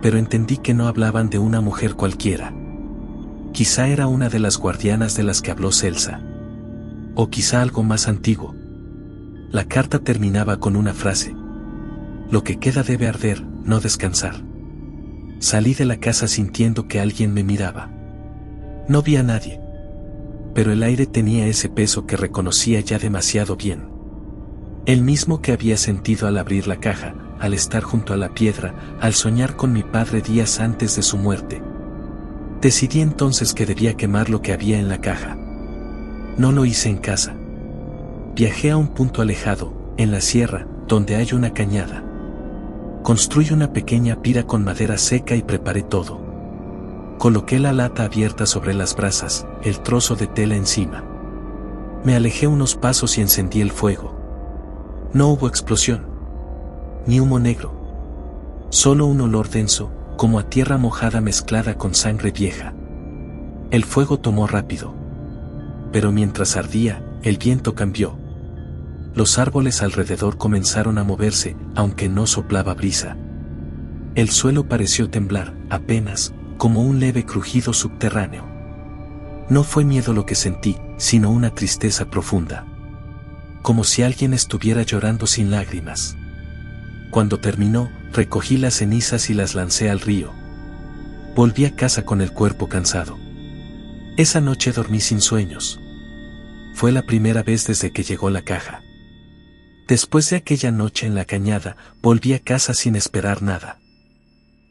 Pero entendí que no hablaban de una mujer cualquiera. Quizá era una de las guardianas de las que habló Celsa. O quizá algo más antiguo. La carta terminaba con una frase. Lo que queda debe arder, no descansar. Salí de la casa sintiendo que alguien me miraba. No vi a nadie. Pero el aire tenía ese peso que reconocía ya demasiado bien. El mismo que había sentido al abrir la caja, al estar junto a la piedra, al soñar con mi padre días antes de su muerte. Decidí entonces que debía quemar lo que había en la caja. No lo hice en casa. Viajé a un punto alejado, en la sierra, donde hay una cañada. Construí una pequeña pira con madera seca y preparé todo. Coloqué la lata abierta sobre las brasas, el trozo de tela encima. Me alejé unos pasos y encendí el fuego. No hubo explosión. Ni humo negro. Solo un olor denso, como a tierra mojada mezclada con sangre vieja. El fuego tomó rápido. Pero mientras ardía, el viento cambió. Los árboles alrededor comenzaron a moverse, aunque no soplaba brisa. El suelo pareció temblar, apenas, como un leve crujido subterráneo. No fue miedo lo que sentí, sino una tristeza profunda. Como si alguien estuviera llorando sin lágrimas. Cuando terminó, recogí las cenizas y las lancé al río. Volví a casa con el cuerpo cansado. Esa noche dormí sin sueños. Fue la primera vez desde que llegó la caja. Después de aquella noche en la cañada, volví a casa sin esperar nada.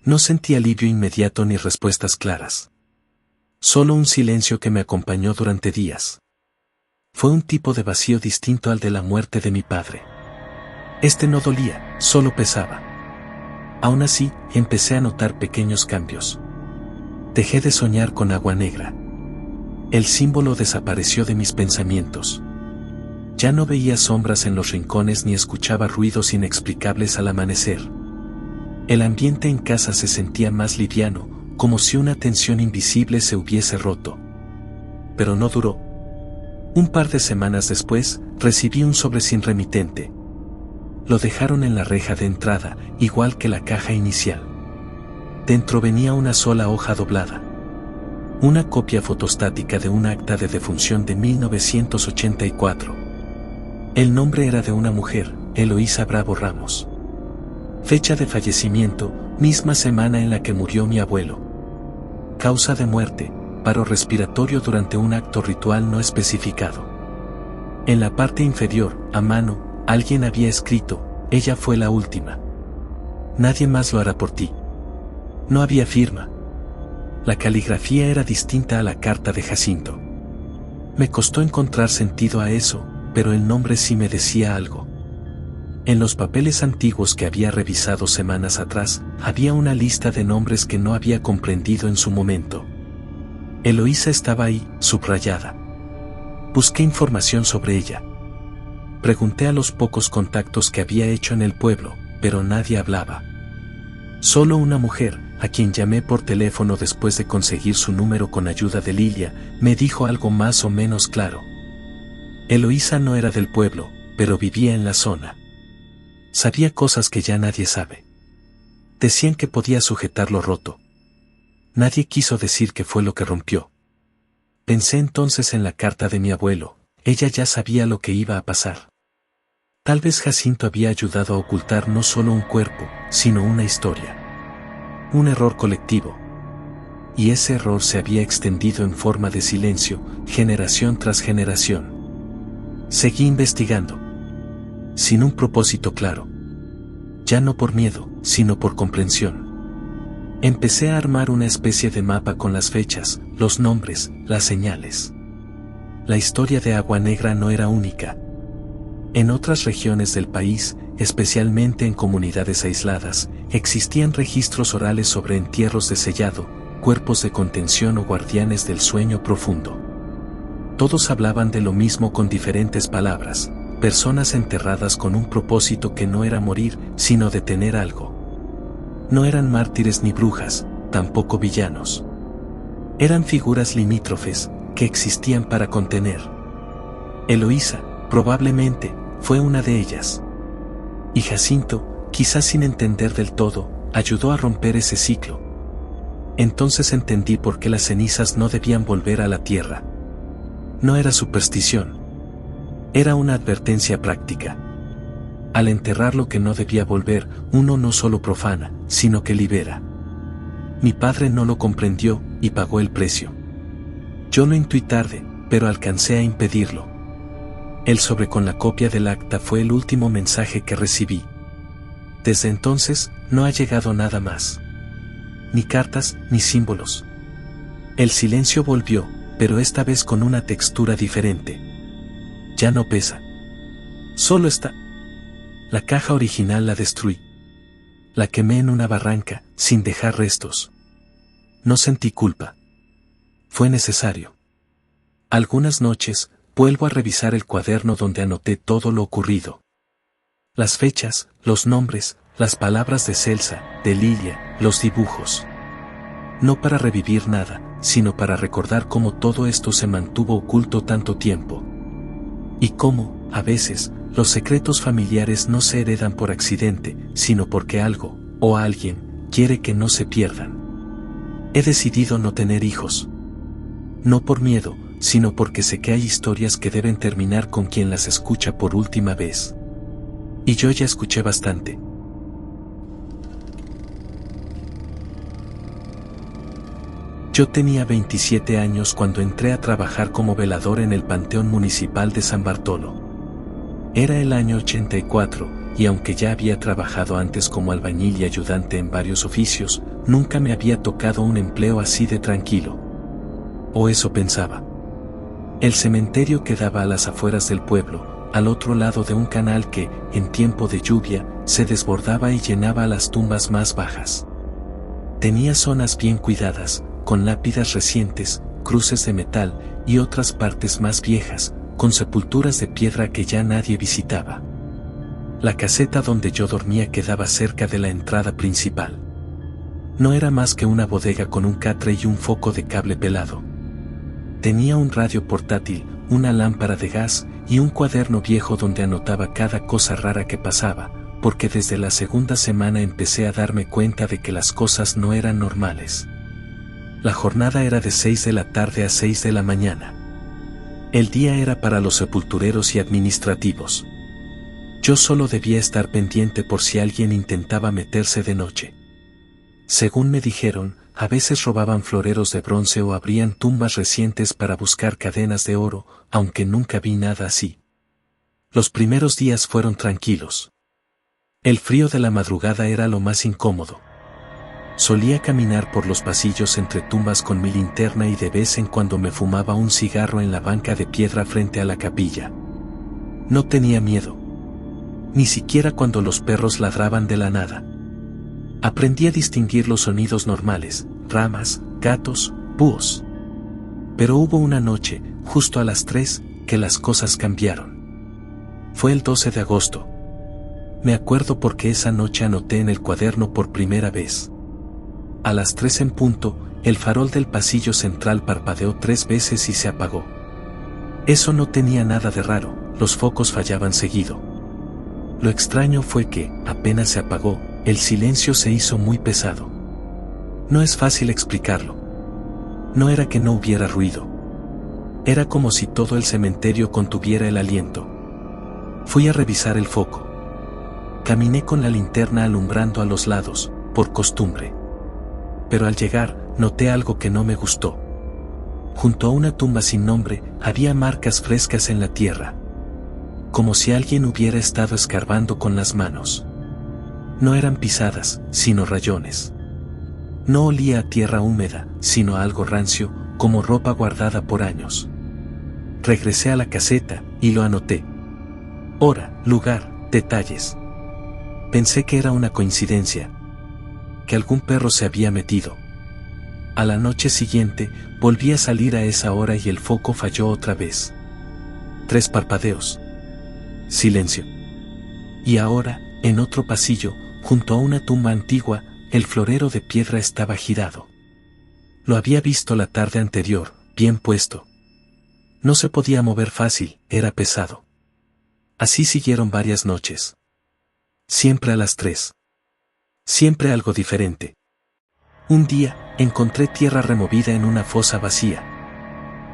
No sentí alivio inmediato ni respuestas claras. Solo un silencio que me acompañó durante días. Fue un tipo de vacío distinto al de la muerte de mi padre. Este no dolía, solo pesaba. Aún así, empecé a notar pequeños cambios. Dejé de soñar con Agua Negra. El símbolo desapareció de mis pensamientos. Ya no veía sombras en los rincones ni escuchaba ruidos inexplicables al amanecer. El ambiente en casa se sentía más liviano, como si una tensión invisible se hubiese roto. Pero no duró. Un par de semanas después, recibí un sobre sin remitente. Lo dejaron en la reja de entrada, igual que la caja inicial. Dentro venía una sola hoja doblada. Una copia fotostática de un acta de defunción de 1984. El nombre era de una mujer, Eloísa Bravo Ramos. Fecha de fallecimiento, misma semana en la que murió mi abuelo. Causa de muerte, paro respiratorio durante un acto ritual no especificado. En la parte inferior, a mano, alguien había escrito, ella fue la última. Nadie más lo hará por ti. No había firma. La caligrafía era distinta a la carta de Jacinto. Me costó encontrar sentido a eso, pero el nombre sí me decía algo. En los papeles antiguos que había revisado semanas atrás, había una lista de nombres que no había comprendido en su momento. Eloísa estaba ahí, subrayada. Busqué información sobre ella. Pregunté a los pocos contactos que había hecho en el pueblo, pero nadie hablaba. Solo una mujer, a quien llamé por teléfono después de conseguir su número con ayuda de Lilia, me dijo algo más o menos claro. Eloísa no era del pueblo, pero vivía en la zona. Sabía cosas que ya nadie sabe. Decían que podía sujetar lo roto. Nadie quiso decir qué fue lo que rompió. Pensé entonces en la carta de mi abuelo, ella ya sabía lo que iba a pasar. Tal vez Jacinto había ayudado a ocultar no solo un cuerpo, sino una historia. Un error colectivo. Y ese error se había extendido en forma de silencio, generación tras generación. Seguí investigando. Sin un propósito claro. Ya no por miedo, sino por comprensión. Empecé a armar una especie de mapa con las fechas, los nombres, las señales. La historia de Agua Negra no era única. En otras regiones del país, especialmente en comunidades aisladas, existían registros orales sobre entierros de sellado, cuerpos de contención o guardianes del sueño profundo. Todos hablaban de lo mismo con diferentes palabras, personas enterradas con un propósito que no era morir, sino detener algo. No eran mártires ni brujas, tampoco villanos. Eran figuras limítrofes, que existían para contener. Eloísa, probablemente, fue una de ellas. Y Jacinto, quizás sin entender del todo, ayudó a romper ese ciclo. Entonces entendí por qué las cenizas no debían volver a la tierra. No era superstición. Era una advertencia práctica. Al enterrar lo que no debía volver, uno no solo profana, sino que libera. Mi padre no lo comprendió, y pagó el precio. Yo lo intuí tarde, pero alcancé a impedirlo. El sobre con la copia del acta fue el último mensaje que recibí. Desde entonces, no ha llegado nada más. Ni cartas, ni símbolos. El silencio volvió, pero esta vez con una textura diferente. Ya no pesa. Solo está. La caja original la destruí. La quemé en una barranca, sin dejar restos. No sentí culpa. Fue necesario. Algunas noches, vuelvo a revisar el cuaderno donde anoté todo lo ocurrido. Las fechas, los nombres, las palabras de Celsa, de Lilia, los dibujos. No para revivir nada, sino para recordar cómo todo esto se mantuvo oculto tanto tiempo. Y cómo, a veces, los secretos familiares no se heredan por accidente, sino porque algo, o alguien, quiere que no se pierdan. He decidido no tener hijos. No por miedo, sino porque sé que hay historias que deben terminar con quien las escucha por última vez. Y yo ya escuché bastante. Yo tenía 27 años cuando entré a trabajar como velador en el Panteón Municipal de San Bartolo. Era el año 84, y aunque ya había trabajado antes como albañil y ayudante en varios oficios, nunca me había tocado un empleo así de tranquilo. O eso pensaba. El cementerio quedaba a las afueras del pueblo, al otro lado de un canal que, en tiempo de lluvia, se desbordaba y llenaba las tumbas más bajas. Tenía zonas bien cuidadas, con lápidas recientes, cruces de metal, y otras partes más viejas, con sepulturas de piedra que ya nadie visitaba. La caseta donde yo dormía quedaba cerca de la entrada principal. No era más que una bodega con un catre y un foco de cable pelado. Tenía un radio portátil, una lámpara de gas y un cuaderno viejo donde anotaba cada cosa rara que pasaba, porque desde la segunda semana empecé a darme cuenta de que las cosas no eran normales. La jornada era de 6 de la tarde a 6 de la mañana. El día era para los sepultureros y administrativos. Yo solo debía estar pendiente por si alguien intentaba meterse de noche. Según me dijeron, a veces robaban floreros de bronce o abrían tumbas recientes para buscar cadenas de oro, aunque nunca vi nada así. Los primeros días fueron tranquilos. El frío de la madrugada era lo más incómodo. Solía caminar por los pasillos entre tumbas con mi linterna y de vez en cuando me fumaba un cigarro en la banca de piedra frente a la capilla. No tenía miedo. Ni siquiera cuando los perros ladraban de la nada. Aprendí a distinguir los sonidos normales, ramas, gatos, búhos. Pero hubo una noche, justo a las 3, que las cosas cambiaron. Fue el 12 de agosto. Me acuerdo porque esa noche anoté en el cuaderno por primera vez. A las 3 en punto, el farol del pasillo central parpadeó 3 veces y se apagó. Eso no tenía nada de raro, los focos fallaban seguido. Lo extraño fue que, apenas se apagó, el silencio se hizo muy pesado. No es fácil explicarlo. No era que no hubiera ruido. Era como si todo el cementerio contuviera el aliento. Fui a revisar el foco. Caminé con la linterna alumbrando a los lados, por costumbre. Pero al llegar, noté algo que no me gustó. Junto a una tumba sin nombre, había marcas frescas en la tierra. Como si alguien hubiera estado escarbando con las manos. No eran pisadas, sino rayones. No olía a tierra húmeda, sino a algo rancio, como ropa guardada por años. Regresé a la caseta, y lo anoté. Hora, lugar, detalles. Pensé que era una coincidencia. Que algún perro se había metido. A la noche siguiente, volví a salir a esa hora y el foco falló otra vez. 3 parpadeos. Silencio. Y ahora, en otro pasillo, junto a una tumba antigua, el florero de piedra estaba girado. Lo había visto la tarde anterior, bien puesto. No se podía mover fácil, era pesado. Así siguieron varias noches. Siempre a las 3. Siempre algo diferente. Un día, encontré tierra removida en una fosa vacía.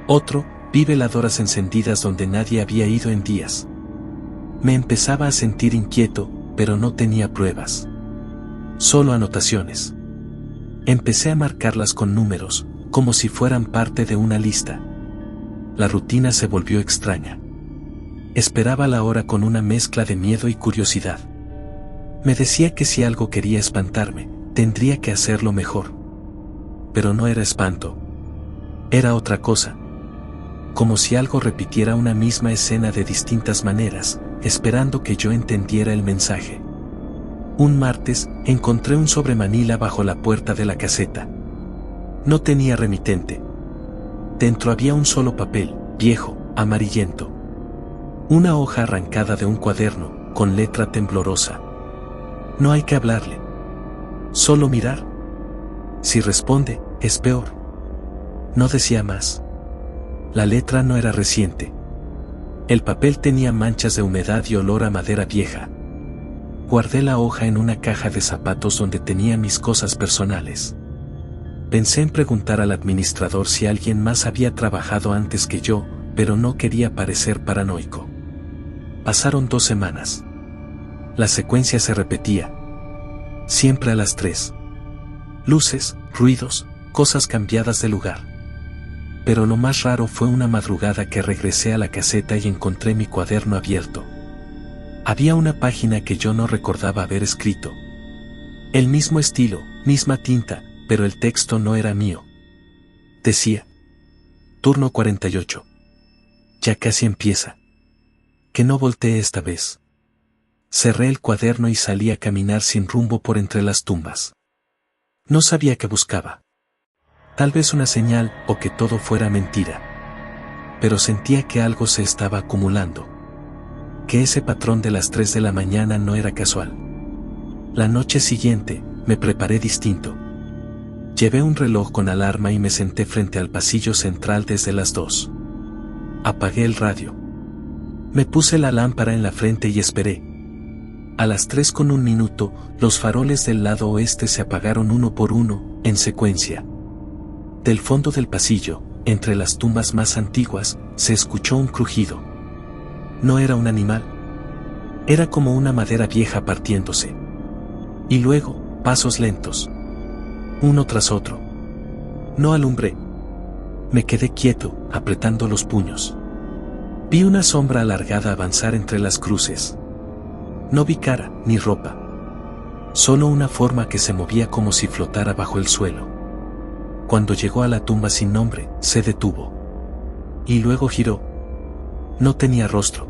Otro, vi veladoras encendidas donde nadie había ido en días. Me empezaba a sentir inquieto, pero no tenía pruebas. Solo anotaciones. Empecé a marcarlas con números, como si fueran parte de una lista. La rutina se volvió extraña. Esperaba la hora con una mezcla de miedo y curiosidad. Me decía que si algo quería espantarme, tendría que hacerlo mejor. Pero no era espanto. Era otra cosa. Como si algo repitiera una misma escena de distintas maneras, esperando que yo entendiera el mensaje. Un martes, encontré un sobremanila bajo la puerta de la caseta. No tenía remitente. Dentro había un solo papel, viejo, amarillento. Una hoja arrancada de un cuaderno, con letra temblorosa. No hay que hablarle. Solo mirar. Si responde, es peor. No decía más. La letra no era reciente. El papel tenía manchas de humedad y olor a madera vieja. Guardé la hoja en una caja de zapatos donde tenía mis cosas personales. Pensé en preguntar al administrador si alguien más había trabajado antes que yo, pero no quería parecer paranoico. Pasaron 2 semanas. La secuencia se repetía. Siempre a las 3. Luces, ruidos, cosas cambiadas de lugar. Pero lo más raro fue una madrugada que regresé a la caseta y encontré mi cuaderno abierto. Había una página que yo no recordaba haber escrito. El mismo estilo, misma tinta, pero el texto no era mío. Decía: turno 48. Ya casi empieza. Que no volteé esta vez. Cerré el cuaderno y salí a caminar sin rumbo por entre las tumbas. No sabía qué buscaba. Tal vez una señal o que todo fuera mentira. pero sentía que algo se estaba acumulando. Que ese patrón de las 3 de la mañana no era casual. La noche siguiente, me preparé distinto. Llevé un reloj con alarma y me senté frente al pasillo central desde las 2. Apagué el radio. Me puse la lámpara en la frente y esperé. A las 3:01, los faroles del lado oeste se apagaron uno por uno, en secuencia. Del fondo del pasillo, entre las tumbas más antiguas, se escuchó un crujido. No era un animal. Era como una madera vieja partiéndose. Y luego, pasos lentos. Uno tras otro. No alumbré. Me quedé quieto, apretando los puños. Vi una sombra alargada avanzar entre las cruces. No vi cara, ni ropa. Solo una forma que se movía como si flotara bajo el suelo. Cuando llegó a la tumba sin nombre, se detuvo. Y luego giró. No tenía rostro.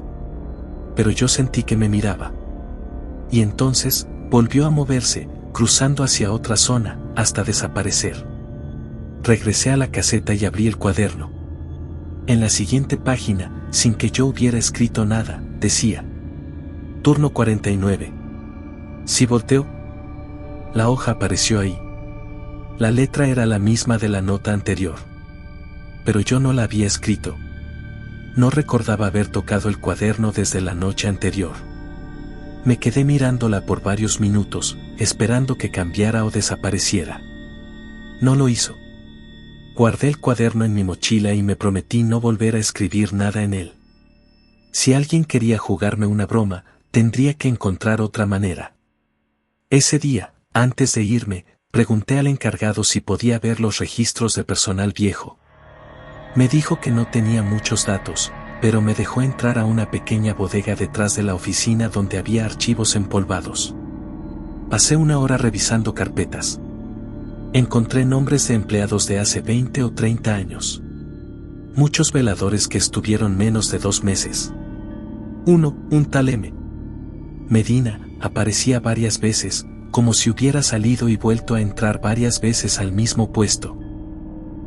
Pero yo sentí que me miraba. Y entonces, volvió a moverse, cruzando hacia otra zona, hasta desaparecer. Regresé a la caseta y abrí el cuaderno. En la siguiente página, sin que yo hubiera escrito nada, decía: turno 49. Si volteó, la hoja apareció ahí. La letra era la misma de la nota anterior. Pero yo no la había escrito. No recordaba haber tocado el cuaderno desde la noche anterior. Me quedé mirándola por varios minutos, esperando que cambiara o desapareciera. No lo hizo. Guardé el cuaderno en mi mochila y me prometí no volver a escribir nada en él. Si alguien quería jugarme una broma, tendría que encontrar otra manera. Ese día, antes de irme, pregunté al encargado si podía ver los registros de personal viejo. Me dijo que no tenía muchos datos, pero me dejó entrar a una pequeña bodega detrás de la oficina donde había archivos empolvados. Pasé una hora revisando carpetas. Encontré nombres de empleados de hace 20 o 30 años. Muchos veladores que estuvieron menos de 2 meses. Un tal M. Medina, aparecía varias veces, como si hubiera salido y vuelto a entrar varias veces al mismo puesto.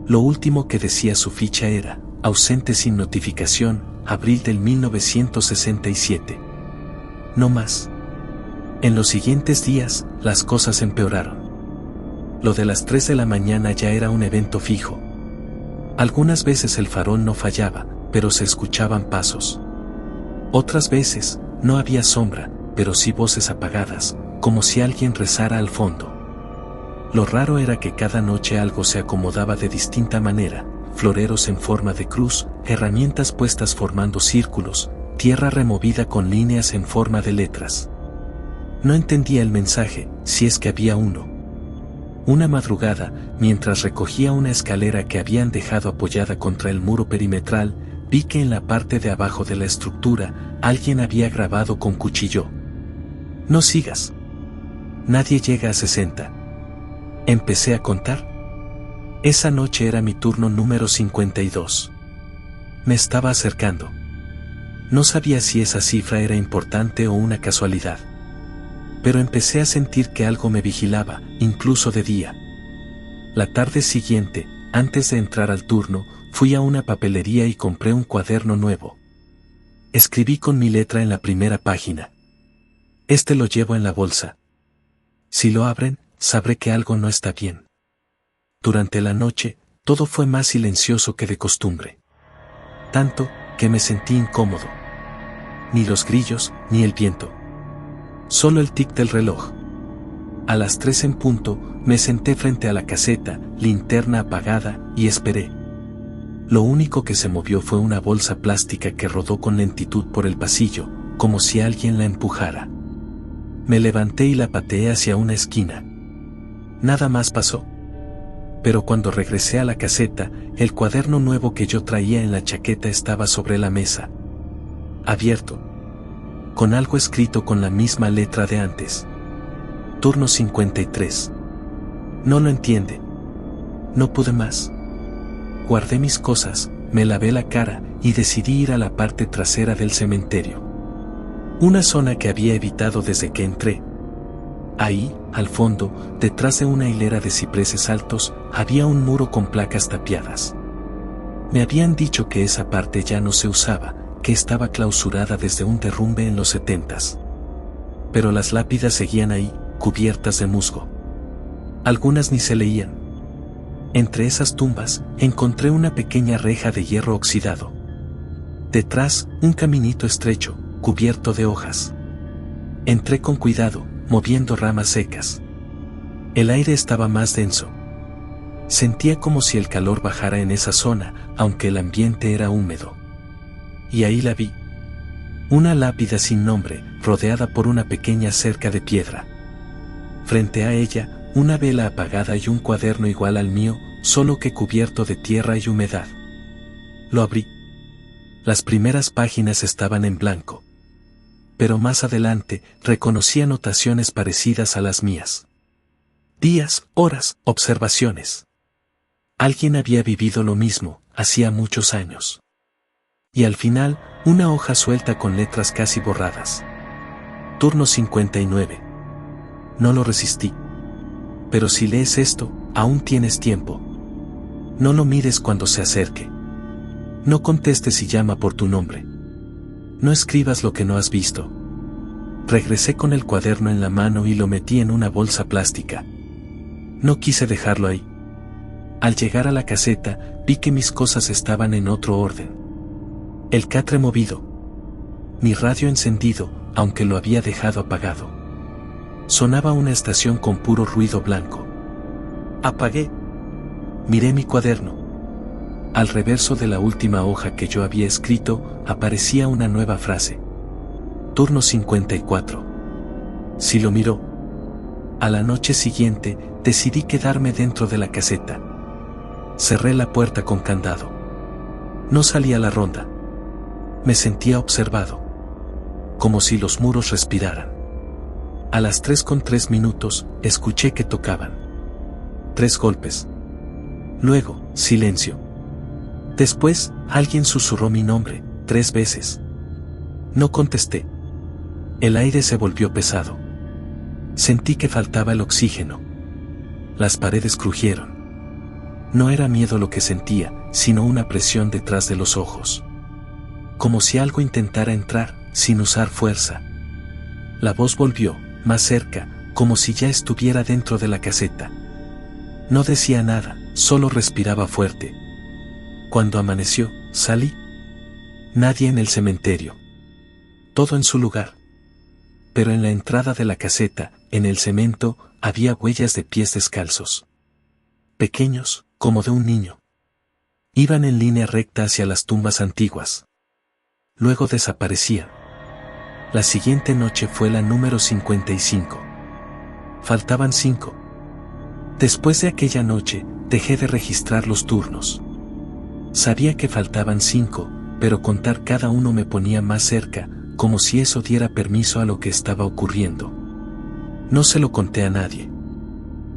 Lo último que decía su ficha era: ausente sin notificación, abril del 1967. No más. En los siguientes días, las cosas empeoraron. Lo de las 3 de la mañana ya era un evento fijo. Algunas veces el farol no fallaba, pero se escuchaban pasos. Otras veces, no había sombra, pero sí voces apagadas, como si alguien rezara al fondo. Lo raro era que cada noche algo se acomodaba de distinta manera: floreros en forma de cruz, herramientas puestas formando círculos, tierra removida con líneas en forma de letras. No entendía el mensaje, si es que había uno. Una madrugada, mientras recogía una escalera que habían dejado apoyada contra el muro perimetral, vi que en la parte de abajo de la estructura, alguien había grabado con cuchillo: no sigas. Nadie llega a 60. Empecé a contar. Esa noche era mi turno número 52. Me estaba acercando. No sabía si esa cifra era importante o una casualidad. Pero empecé a sentir que algo me vigilaba, incluso de día. La tarde siguiente, antes de entrar al turno, fui a una papelería y compré un cuaderno nuevo. Escribí con mi letra en la primera página: este lo llevo en la bolsa. Si lo abren, sabré que algo no está bien. Durante la noche, todo fue más silencioso que de costumbre. Tanto, que me sentí incómodo. Ni los grillos, ni el viento. Solo el tic del reloj. A las 3 en punto, me senté frente a la caseta, linterna apagada, y esperé. Lo único que se movió fue una bolsa plástica que rodó con lentitud por el pasillo, como si alguien la empujara. Me levanté y la pateé hacia una esquina. Nada más pasó. Pero cuando regresé a la caseta, el cuaderno nuevo que yo traía en la chaqueta estaba sobre la mesa. Abierto. Con algo escrito con la misma letra de antes. Turno 53. No lo entiende. No pude más. Guardé mis cosas, me lavé la cara y decidí ir a la parte trasera del cementerio. Una zona que había evitado desde que entré. Ahí, al fondo, detrás de una hilera de cipreses altos, había un muro con placas tapiadas. Me habían dicho que esa parte ya no se usaba, que estaba clausurada desde un derrumbe en los 70s. Pero las lápidas seguían ahí, cubiertas de musgo. Algunas ni se leían. Entre esas tumbas, encontré una pequeña reja de hierro oxidado. Detrás, un caminito estrecho, cubierto de hojas. Entré con cuidado, moviendo ramas secas. El aire estaba más denso. Sentía como si el calor bajara en esa zona, aunque el ambiente era húmedo. Y ahí la vi. Una lápida sin nombre, rodeada por una pequeña cerca de piedra. Frente a ella, una vela apagada y un cuaderno igual al mío, solo que cubierto de tierra y humedad. Lo abrí. Las primeras páginas estaban en blanco. Pero más adelante, reconocí anotaciones parecidas a las mías. Días, horas, observaciones. Alguien había vivido lo mismo, hacía muchos años. Y al final, una hoja suelta con letras casi borradas. Turno 59. No lo resistí. Pero si lees esto, aún tienes tiempo. No lo mires cuando se acerque. No contestes si llama por tu nombre. No escribas lo que no has visto. Regresé con el cuaderno en la mano y lo metí en una bolsa plástica. No quise dejarlo ahí. Al llegar a la caseta, vi que mis cosas estaban en otro orden. El catre movido. Mi radio encendido, aunque lo había dejado apagado. Sonaba una estación con puro ruido blanco. Apagué. Miré mi cuaderno. Al reverso de la última hoja que yo había escrito, aparecía una nueva frase. Turno 54. Sí lo miró. A la noche siguiente, decidí quedarme dentro de la caseta. Cerré la puerta con candado. No salí a la ronda. Me sentía observado. Como si los muros respiraran. A las 3:03, escuché que tocaban. 3 golpes. Luego, silencio. Después, alguien susurró mi nombre, 3 veces. No contesté. El aire se volvió pesado. Sentí que faltaba el oxígeno. Las paredes crujieron. No era miedo lo que sentía, sino una presión detrás de los ojos. Como si algo intentara entrar, sin usar fuerza. La voz volvió, más cerca, como si ya estuviera dentro de la caseta. No decía nada, solo respiraba fuerte. Cuando amaneció, salí. Nadie en el cementerio. Todo en su lugar. Pero en la entrada de la caseta, en el cemento, había huellas de pies descalzos. Pequeños, como de un niño. Iban en línea recta hacia las tumbas antiguas. Luego desaparecían. La siguiente noche fue la número 55. Faltaban 5. Después de aquella noche, dejé de registrar los turnos. Sabía que faltaban 5, pero contar cada uno me ponía más cerca, como si eso diera permiso a lo que estaba ocurriendo. No se lo conté a nadie.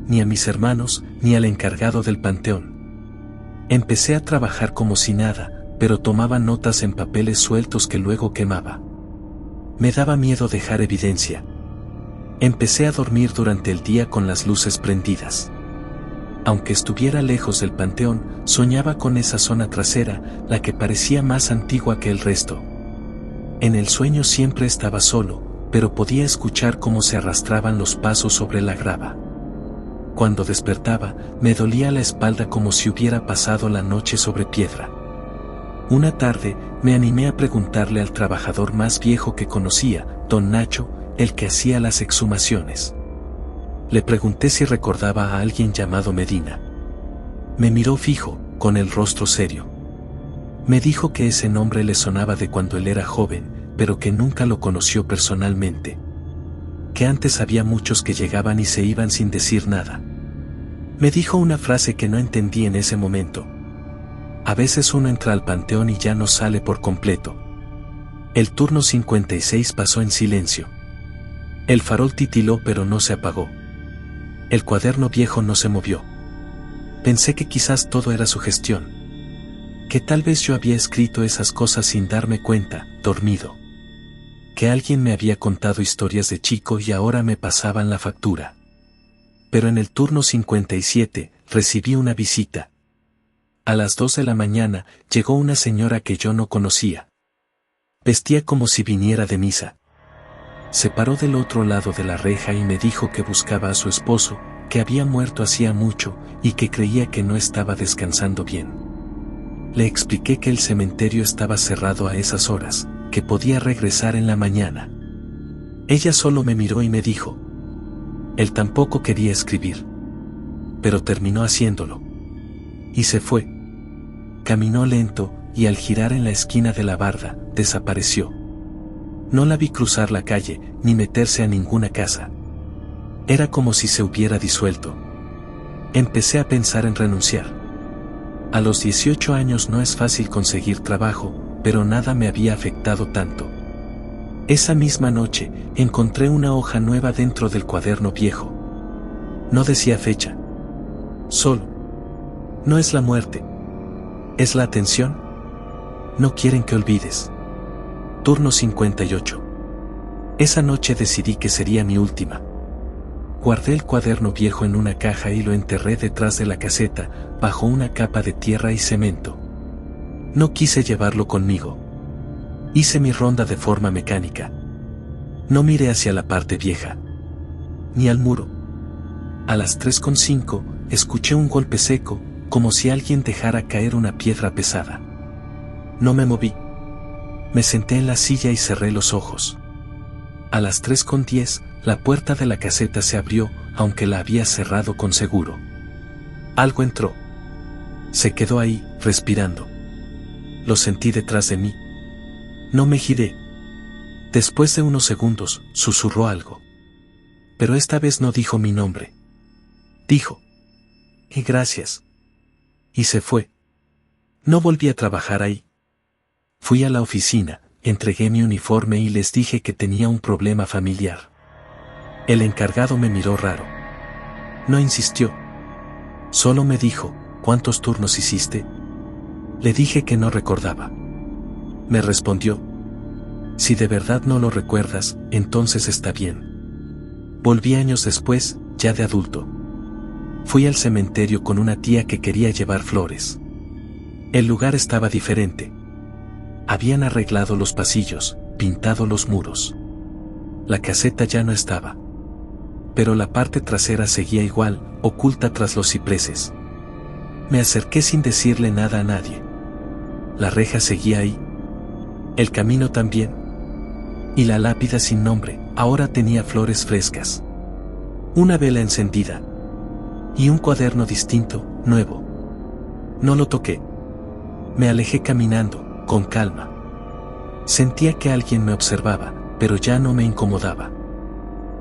Ni a mis hermanos, ni al encargado del panteón. Empecé a trabajar como si nada, pero tomaba notas en papeles sueltos que luego quemaba. Me daba miedo dejar evidencia. Empecé a dormir durante el día con las luces prendidas. Aunque estuviera lejos del panteón, soñaba con esa zona trasera, la que parecía más antigua que el resto. En el sueño siempre estaba solo, pero podía escuchar cómo se arrastraban los pasos sobre la grava. Cuando despertaba, me dolía la espalda como si hubiera pasado la noche sobre piedra. Una tarde, me animé a preguntarle al trabajador más viejo que conocía, don Nacho, el que hacía las exhumaciones. Le pregunté si recordaba a alguien llamado Medina. Me miró fijo, con el rostro serio. Me dijo que ese nombre le sonaba de cuando él era joven, pero que nunca lo conoció personalmente. Que antes había muchos que llegaban y se iban sin decir nada. Me dijo una frase que no entendí en ese momento. A veces uno entra al panteón y ya no sale por completo. El turno 56 pasó en silencio. El farol titiló pero no se apagó. El cuaderno viejo no se movió. Pensé que quizás todo era sugestión. Que tal vez yo había escrito esas cosas sin darme cuenta, dormido. Que alguien me había contado historias de chico y ahora me pasaban la factura. Pero en el turno 57, recibí una visita. A las 2 de la mañana, llegó una señora que yo no conocía. Vestía como si viniera de misa. Se paró del otro lado de la reja y me dijo que buscaba a su esposo, que había muerto hacía mucho, y que creía que no estaba descansando bien. Le expliqué que el cementerio estaba cerrado a esas horas, que podía regresar en la mañana. Ella solo me miró y me dijo. Él tampoco quería escribir. Pero terminó haciéndolo. Y se fue. Caminó lento, y al girar en la esquina de la barda, desapareció. No la vi cruzar la calle, ni meterse a ninguna casa. Era como si se hubiera disuelto. Empecé a pensar en renunciar. A los 18 años no es fácil conseguir trabajo, pero nada me había afectado tanto. Esa misma noche, encontré una hoja nueva dentro del cuaderno viejo. No decía fecha. Solo. No es la muerte. ¿Es la atención? No quieren que olvides. Turno 58. Esa noche decidí que sería mi última. Guardé el cuaderno viejo en una caja y lo enterré detrás de la caseta, bajo una capa de tierra y cemento. No quise llevarlo conmigo. Hice mi ronda de forma mecánica. No miré hacia la parte vieja. Ni al muro. A las 3:05, escuché un golpe seco, como si alguien dejara caer una piedra pesada. No me moví. Me senté en la silla y cerré los ojos. A las 3:10, la puerta de la caseta se abrió, aunque la había cerrado con seguro. Algo entró. Se quedó ahí, respirando. Lo sentí detrás de mí. No me giré. Después de unos segundos, susurró algo. Pero esta vez no dijo mi nombre. Dijo: gracias. Y se fue. No volví a trabajar ahí. Fui a la oficina, entregué mi uniforme y les dije que tenía un problema familiar. El encargado me miró raro. No insistió. Solo me dijo: ¿cuántos turnos hiciste? Le dije que no recordaba. Me respondió: si de verdad no lo recuerdas, entonces está bien. Volví años después, ya de adulto. Fui al cementerio con una tía que quería llevar flores. El lugar estaba diferente. Habían arreglado los pasillos, pintado los muros. La caseta ya no estaba. Pero la parte trasera seguía igual, oculta tras los cipreses. Me acerqué sin decirle nada a nadie. La reja seguía ahí. El camino también. Y la lápida sin nombre, ahora tenía flores frescas. Una vela encendida. Y un cuaderno distinto, nuevo. No lo toqué. Me alejé caminando, con calma. Sentía que alguien me observaba, pero ya no me incomodaba.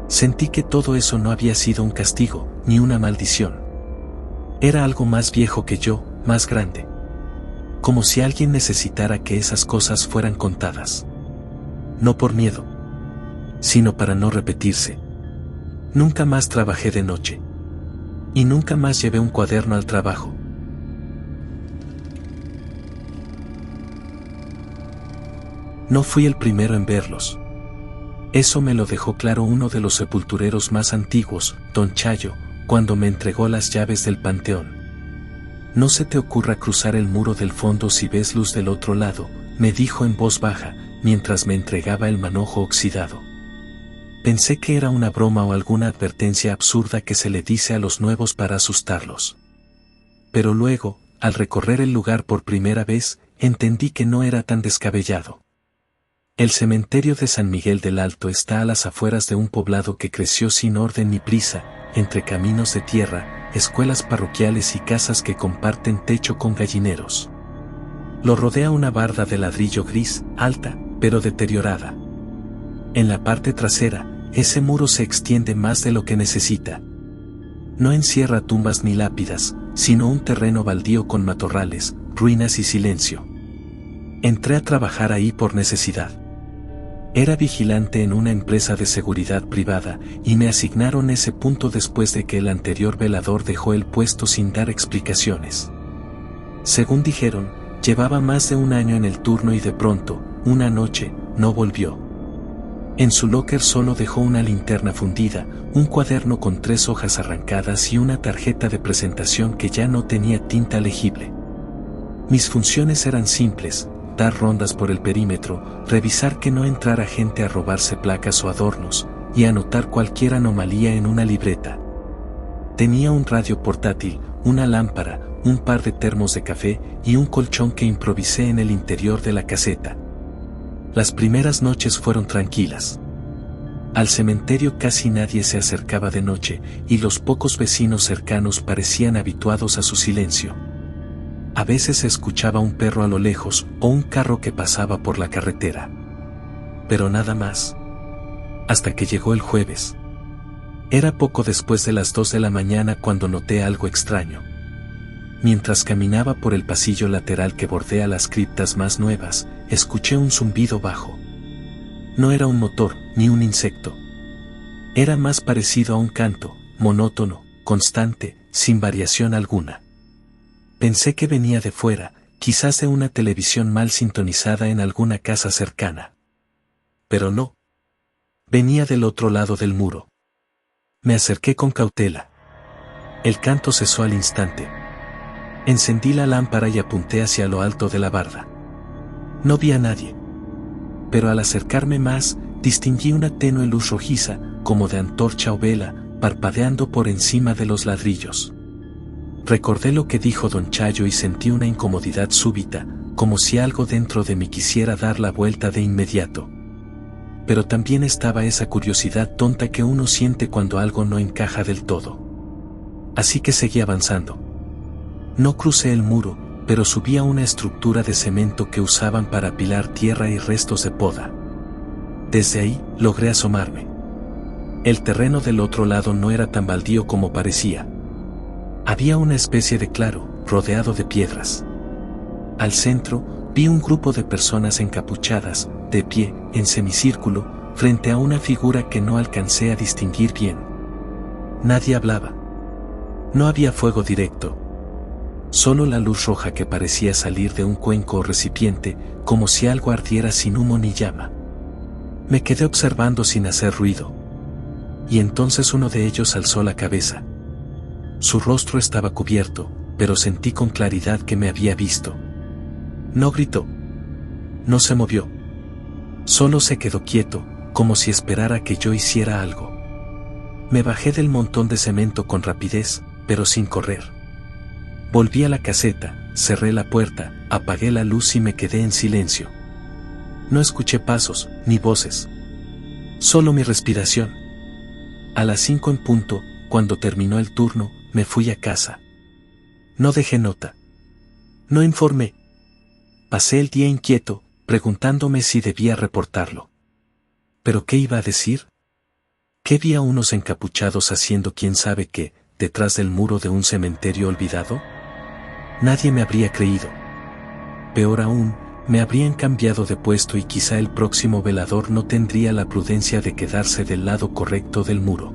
Sentí que todo eso no había sido un castigo, ni una maldición. Era algo más viejo que yo, más grande. Como si alguien necesitara que esas cosas fueran contadas. No por miedo, sino para no repetirse. Nunca más trabajé de noche. Y nunca más llevé un cuaderno al trabajo. No fui el primero en verlos. Eso me lo dejó claro uno de los sepultureros más antiguos, don Chayo, cuando me entregó las llaves del panteón. No se te ocurra cruzar el muro del fondo si ves luz del otro lado, me dijo en voz baja, mientras me entregaba el manojo oxidado. Pensé que era una broma o alguna advertencia absurda que se le dice a los nuevos para asustarlos. Pero luego, al recorrer el lugar por primera vez, entendí que no era tan descabellado. El cementerio de San Miguel del Alto está a las afueras de un poblado que creció sin orden ni prisa, entre caminos de tierra, escuelas parroquiales y casas que comparten techo con gallineros. Lo rodea una barda de ladrillo gris, alta, pero deteriorada. En la parte trasera, ese muro se extiende más de lo que necesita. No encierra tumbas ni lápidas, sino un terreno baldío con matorrales, ruinas y silencio. Entré a trabajar ahí por necesidad. Era vigilante en una empresa de seguridad privada, y me asignaron ese punto después de que el anterior velador dejó el puesto sin dar explicaciones. Según dijeron, llevaba más de un año en el turno y de pronto, una noche, no volvió. En su locker solo dejó una linterna fundida, un cuaderno con 3 hojas arrancadas y una tarjeta de presentación que ya no tenía tinta legible. Mis funciones eran simples: dar rondas por el perímetro, revisar que no entrara gente a robarse placas o adornos, y anotar cualquier anomalía en una libreta. Tenía un radio portátil, una lámpara, un par de termos de café y un colchón que improvisé en el interior de la caseta. Las primeras noches fueron tranquilas. Al cementerio casi nadie se acercaba de noche, y los pocos vecinos cercanos parecían habituados a su silencio. A veces se escuchaba un perro a lo lejos o un carro que pasaba por la carretera. Pero nada más. Hasta que llegó el jueves. Era poco después de las 2 de la mañana cuando noté algo extraño. Mientras caminaba por el pasillo lateral que bordea las criptas más nuevas, escuché un zumbido bajo. No era un motor, ni un insecto. Era más parecido a un canto, monótono, constante, sin variación alguna. Pensé que venía de fuera, quizás de una televisión mal sintonizada en alguna casa cercana. Pero no. Venía del otro lado del muro. Me acerqué con cautela. El canto cesó al instante. Encendí la lámpara y apunté hacia lo alto de la barda. No vi a nadie. Pero al acercarme más, distinguí una tenue luz rojiza, como de antorcha o vela, parpadeando por encima de los ladrillos. Recordé lo que dijo don Chayo y sentí una incomodidad súbita, como si algo dentro de mí quisiera dar la vuelta de inmediato. Pero también estaba esa curiosidad tonta que uno siente cuando algo no encaja del todo. Así que seguí avanzando. No crucé el muro, pero subí a una estructura de cemento que usaban para apilar tierra y restos de poda. Desde ahí, logré asomarme. El terreno del otro lado no era tan baldío como parecía. Había una especie de claro, rodeado de piedras. Al centro, vi un grupo de personas encapuchadas, de pie, en semicírculo, frente a una figura que no alcancé a distinguir bien. Nadie hablaba. No había fuego directo. Solo la luz roja que parecía salir de un cuenco o recipiente, como si algo ardiera sin humo ni llama. Me quedé observando sin hacer ruido. Y entonces uno de ellos alzó la cabeza. Su rostro estaba cubierto, pero sentí con claridad que me había visto. No gritó. No se movió. Solo se quedó quieto, como si esperara que yo hiciera algo. Me bajé del montón de cemento con rapidez, pero sin correr. Volví a la caseta, cerré la puerta, apagué la luz y me quedé en silencio. No escuché pasos, ni voces. Solo mi respiración. A las 5 en punto, cuando terminó el turno, me fui a casa. No dejé nota. No informé. Pasé el día inquieto, preguntándome si debía reportarlo. ¿Pero qué iba a decir? ¿Qué vi a unos encapuchados haciendo quién sabe qué, detrás del muro de un cementerio olvidado? Nadie me habría creído. Peor aún, me habrían cambiado de puesto y quizá el próximo velador no tendría la prudencia de quedarse del lado correcto del muro.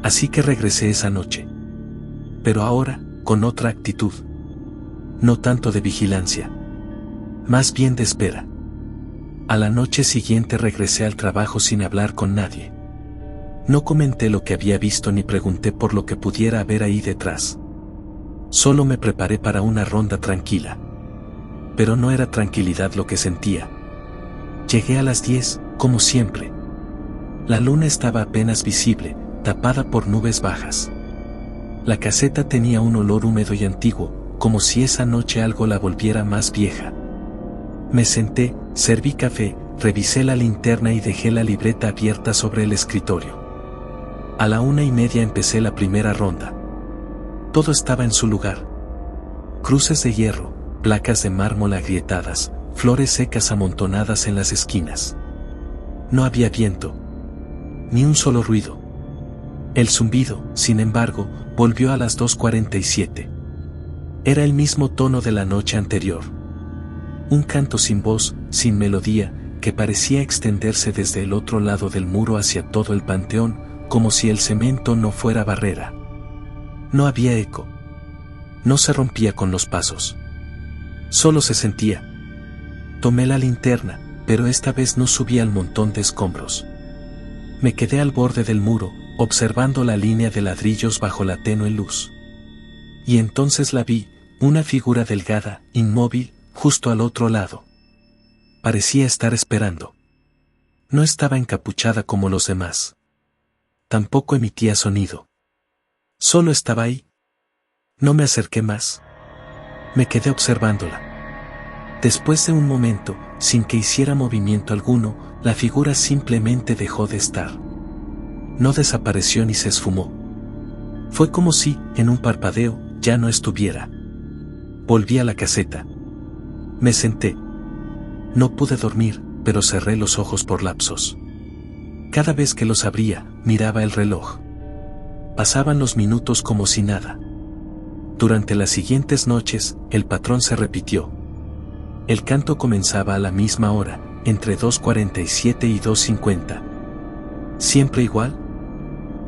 Así que regresé esa noche. Pero ahora, con otra actitud. No tanto de vigilancia. Más bien de espera. A la noche siguiente regresé al trabajo sin hablar con nadie. No comenté lo que había visto ni pregunté por lo que pudiera haber ahí detrás. Solo me preparé para una ronda tranquila. Pero no era tranquilidad lo que sentía. Llegué a las 10, como siempre. La luna estaba apenas visible, tapada por nubes bajas. La caseta tenía un olor húmedo y antiguo, como si esa noche algo la volviera más vieja. Me senté, serví café, revisé la linterna y dejé la libreta abierta sobre el escritorio. A la 1:30 empecé la primera ronda. Todo estaba en su lugar. Cruces de hierro, placas de mármol agrietadas, flores secas amontonadas en las esquinas. No había viento. Ni un solo ruido. El zumbido, sin embargo, volvió a las 2:47. Era el mismo tono de la noche anterior. Un canto sin voz, sin melodía, que parecía extenderse desde el otro lado del muro hacia todo el panteón, como si el cemento no fuera barrera. No había eco. No se rompía con los pasos. Solo se sentía. Tomé la linterna, pero esta vez no subí al montón de escombros. Me quedé al borde del muro, observando la línea de ladrillos bajo la tenue luz. Y entonces la vi, Una figura delgada, inmóvil, justo al otro lado. Parecía estar esperando. No estaba encapuchada como los demás. Tampoco emitía sonido. Solo estaba ahí. No me acerqué más. Me quedé observándola. Después de un momento, sin que hiciera movimiento alguno, la figura simplemente dejó de estar. No desapareció ni se esfumó. Fue como si, en un parpadeo, ya no estuviera. Volví a la caseta. Me senté. No pude dormir, pero cerré los ojos por lapsos. Cada vez que los abría, miraba el reloj. Pasaban los minutos como si nada. Durante las siguientes noches, el patrón se repitió. El canto comenzaba a la misma hora, entre 2:47 y 2:50. ¿Siempre igual?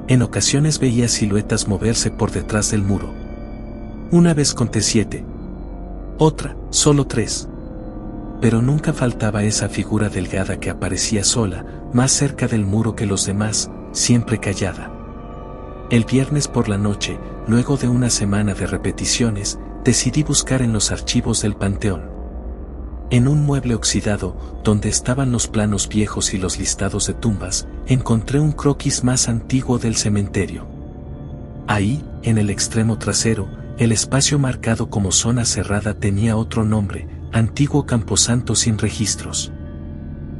En ocasiones veía siluetas moverse por detrás del muro. Una vez conté 7. Otra, solo 3. Pero nunca faltaba esa figura delgada que aparecía sola, más cerca del muro que los demás, siempre callada. El viernes por la noche, luego de una semana de repeticiones, decidí buscar en los archivos del panteón. En un mueble oxidado, donde estaban los planos viejos y los listados de tumbas, encontré un croquis más antiguo del cementerio. Ahí, en el extremo trasero, el espacio marcado como zona cerrada tenía otro nombre: Antiguo Camposanto sin registros.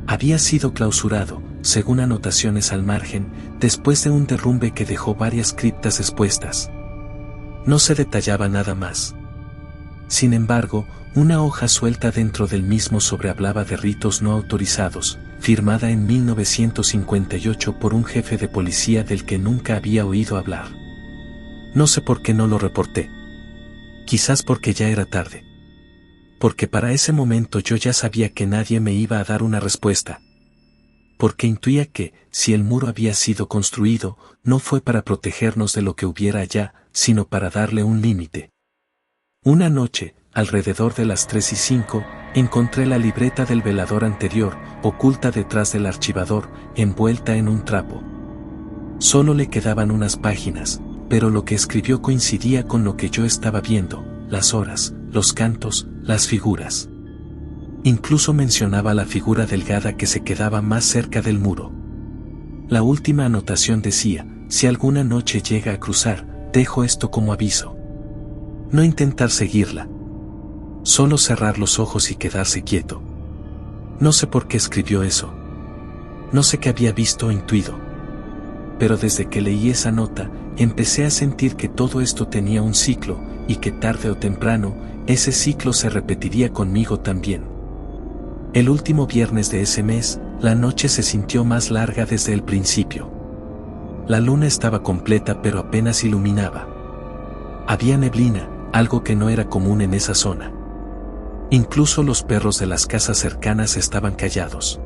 Había sido clausurado, según anotaciones al margen, después de un derrumbe que dejó varias criptas expuestas. No se detallaba nada más. Sin embargo, una hoja suelta dentro del mismo sobrehablaba de ritos no autorizados, firmada en 1958 por un jefe de policía del que nunca había oído hablar. No sé por qué no lo reporté. Quizás porque ya era tarde. Porque para ese momento yo ya sabía que nadie me iba a dar una respuesta. Porque intuía que, si el muro había sido construido, no fue para protegernos de lo que hubiera allá, sino para darle un límite. Una noche, alrededor de las 3:05, encontré la libreta del velador anterior, oculta detrás del archivador, envuelta en un trapo. Solo le quedaban unas páginas, pero lo que escribió coincidía con lo que yo estaba viendo: las horas, los cantos, las figuras. Incluso mencionaba la figura delgada que se quedaba más cerca del muro. La última anotación decía: si alguna noche llega a cruzar, dejo esto como aviso. No intentar seguirla. Solo cerrar los ojos y quedarse quieto. No sé por qué escribió eso. No sé qué había visto o intuido. Pero desde que leí esa nota, empecé a sentir que todo esto tenía un ciclo, y que tarde o temprano, ese ciclo se repetiría conmigo también. El último viernes de ese mes, la noche se sintió más larga desde el principio. La luna estaba completa pero apenas iluminaba. Había neblina, algo que no era común en esa zona. Incluso los perros de las casas cercanas estaban callados.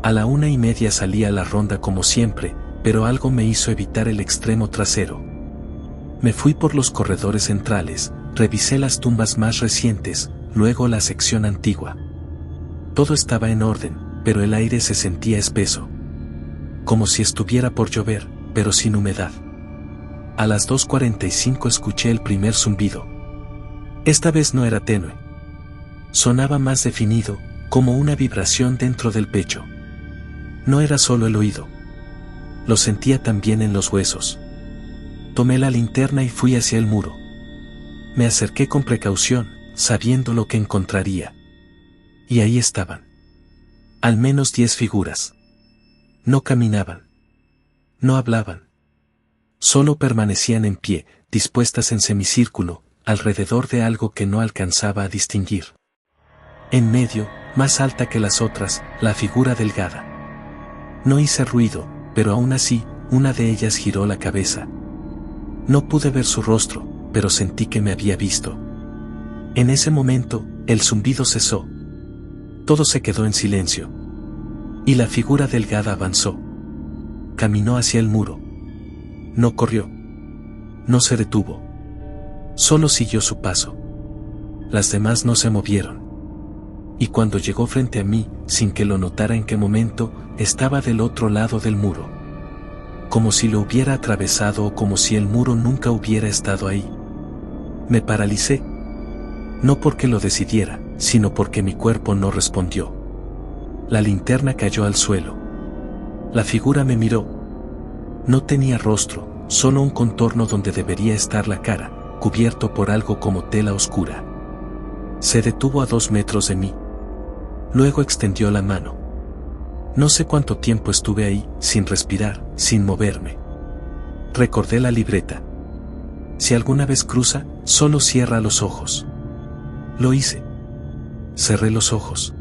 A la 1:30 salí a la ronda como siempre, pero algo me hizo evitar el extremo trasero. Me fui por los corredores centrales, revisé las tumbas más recientes, luego la sección antigua. Todo estaba en orden, pero el aire se sentía espeso. Como si estuviera por llover, pero sin humedad. A las 2:45 escuché el primer zumbido. Esta vez no era tenue. Sonaba más definido, como una vibración dentro del pecho. No era solo el oído. Lo sentía también en los huesos. Tomé la linterna y fui hacia el muro. Me acerqué con precaución, sabiendo lo que encontraría. Y ahí estaban. Al menos 10 figuras. No caminaban. No hablaban. Solo permanecían en pie, dispuestas en semicírculo, alrededor de algo que no alcanzaba a distinguir. En medio, más alta que las otras, la figura delgada. No hice ruido, pero aún así, una de ellas giró la cabeza. No pude ver su rostro, pero sentí que me había visto. En ese momento, el zumbido cesó. Todo se quedó en silencio. Y la figura delgada avanzó. Caminó hacia el muro. No corrió. No se detuvo. Solo siguió su paso. Las demás no se movieron. Y cuando llegó frente a mí, sin que lo notara en qué momento, estaba del otro lado del muro. Como si lo hubiera atravesado o como si el muro nunca hubiera estado ahí. Me paralicé. No porque lo decidiera, sino porque mi cuerpo no respondió. La linterna cayó al suelo. La figura me miró. No tenía rostro, solo un contorno donde debería estar la cara, cubierto por algo como tela oscura. Se detuvo a 2 metros de mí. Luego extendió la mano. No sé cuánto tiempo estuve ahí, sin respirar, sin moverme. Recordé la libreta. Si alguna vez cruza, solo cierra los ojos. Lo hice. Cerré los ojos.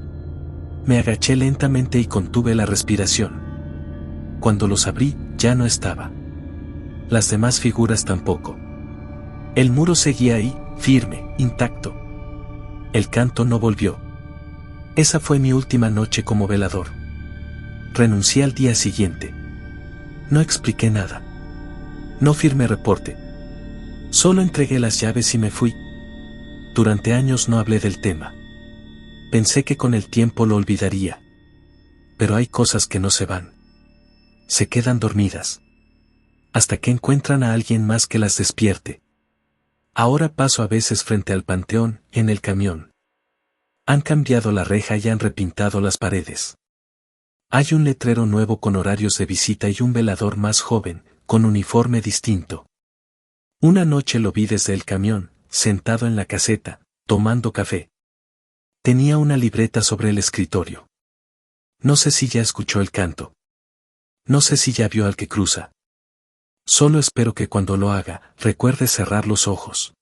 Me agaché lentamente y contuve la respiración. Cuando los abrí, ya no estaba. Las demás figuras tampoco. El muro seguía ahí, firme, intacto. El canto no volvió. Esa fue mi última noche como velador. Renuncié al día siguiente. No expliqué nada. No firmé reporte. Solo entregué las llaves y me fui. Durante años no hablé del tema. Pensé que con el tiempo lo olvidaría. Pero hay cosas que no se van. Se quedan dormidas. Hasta que encuentran a alguien más que las despierte. Ahora paso a veces frente al panteón, en el camión. Han cambiado la reja y han repintado las paredes. Hay un letrero nuevo con horarios de visita y un velador más joven, con uniforme distinto. Una noche lo vi desde el camión, sentado en la caseta, tomando café. Tenía una libreta sobre el escritorio. No sé si ya escuchó el canto. No sé si ya vio al que cruza. Solo espero que cuando lo haga, recuerde cerrar los ojos.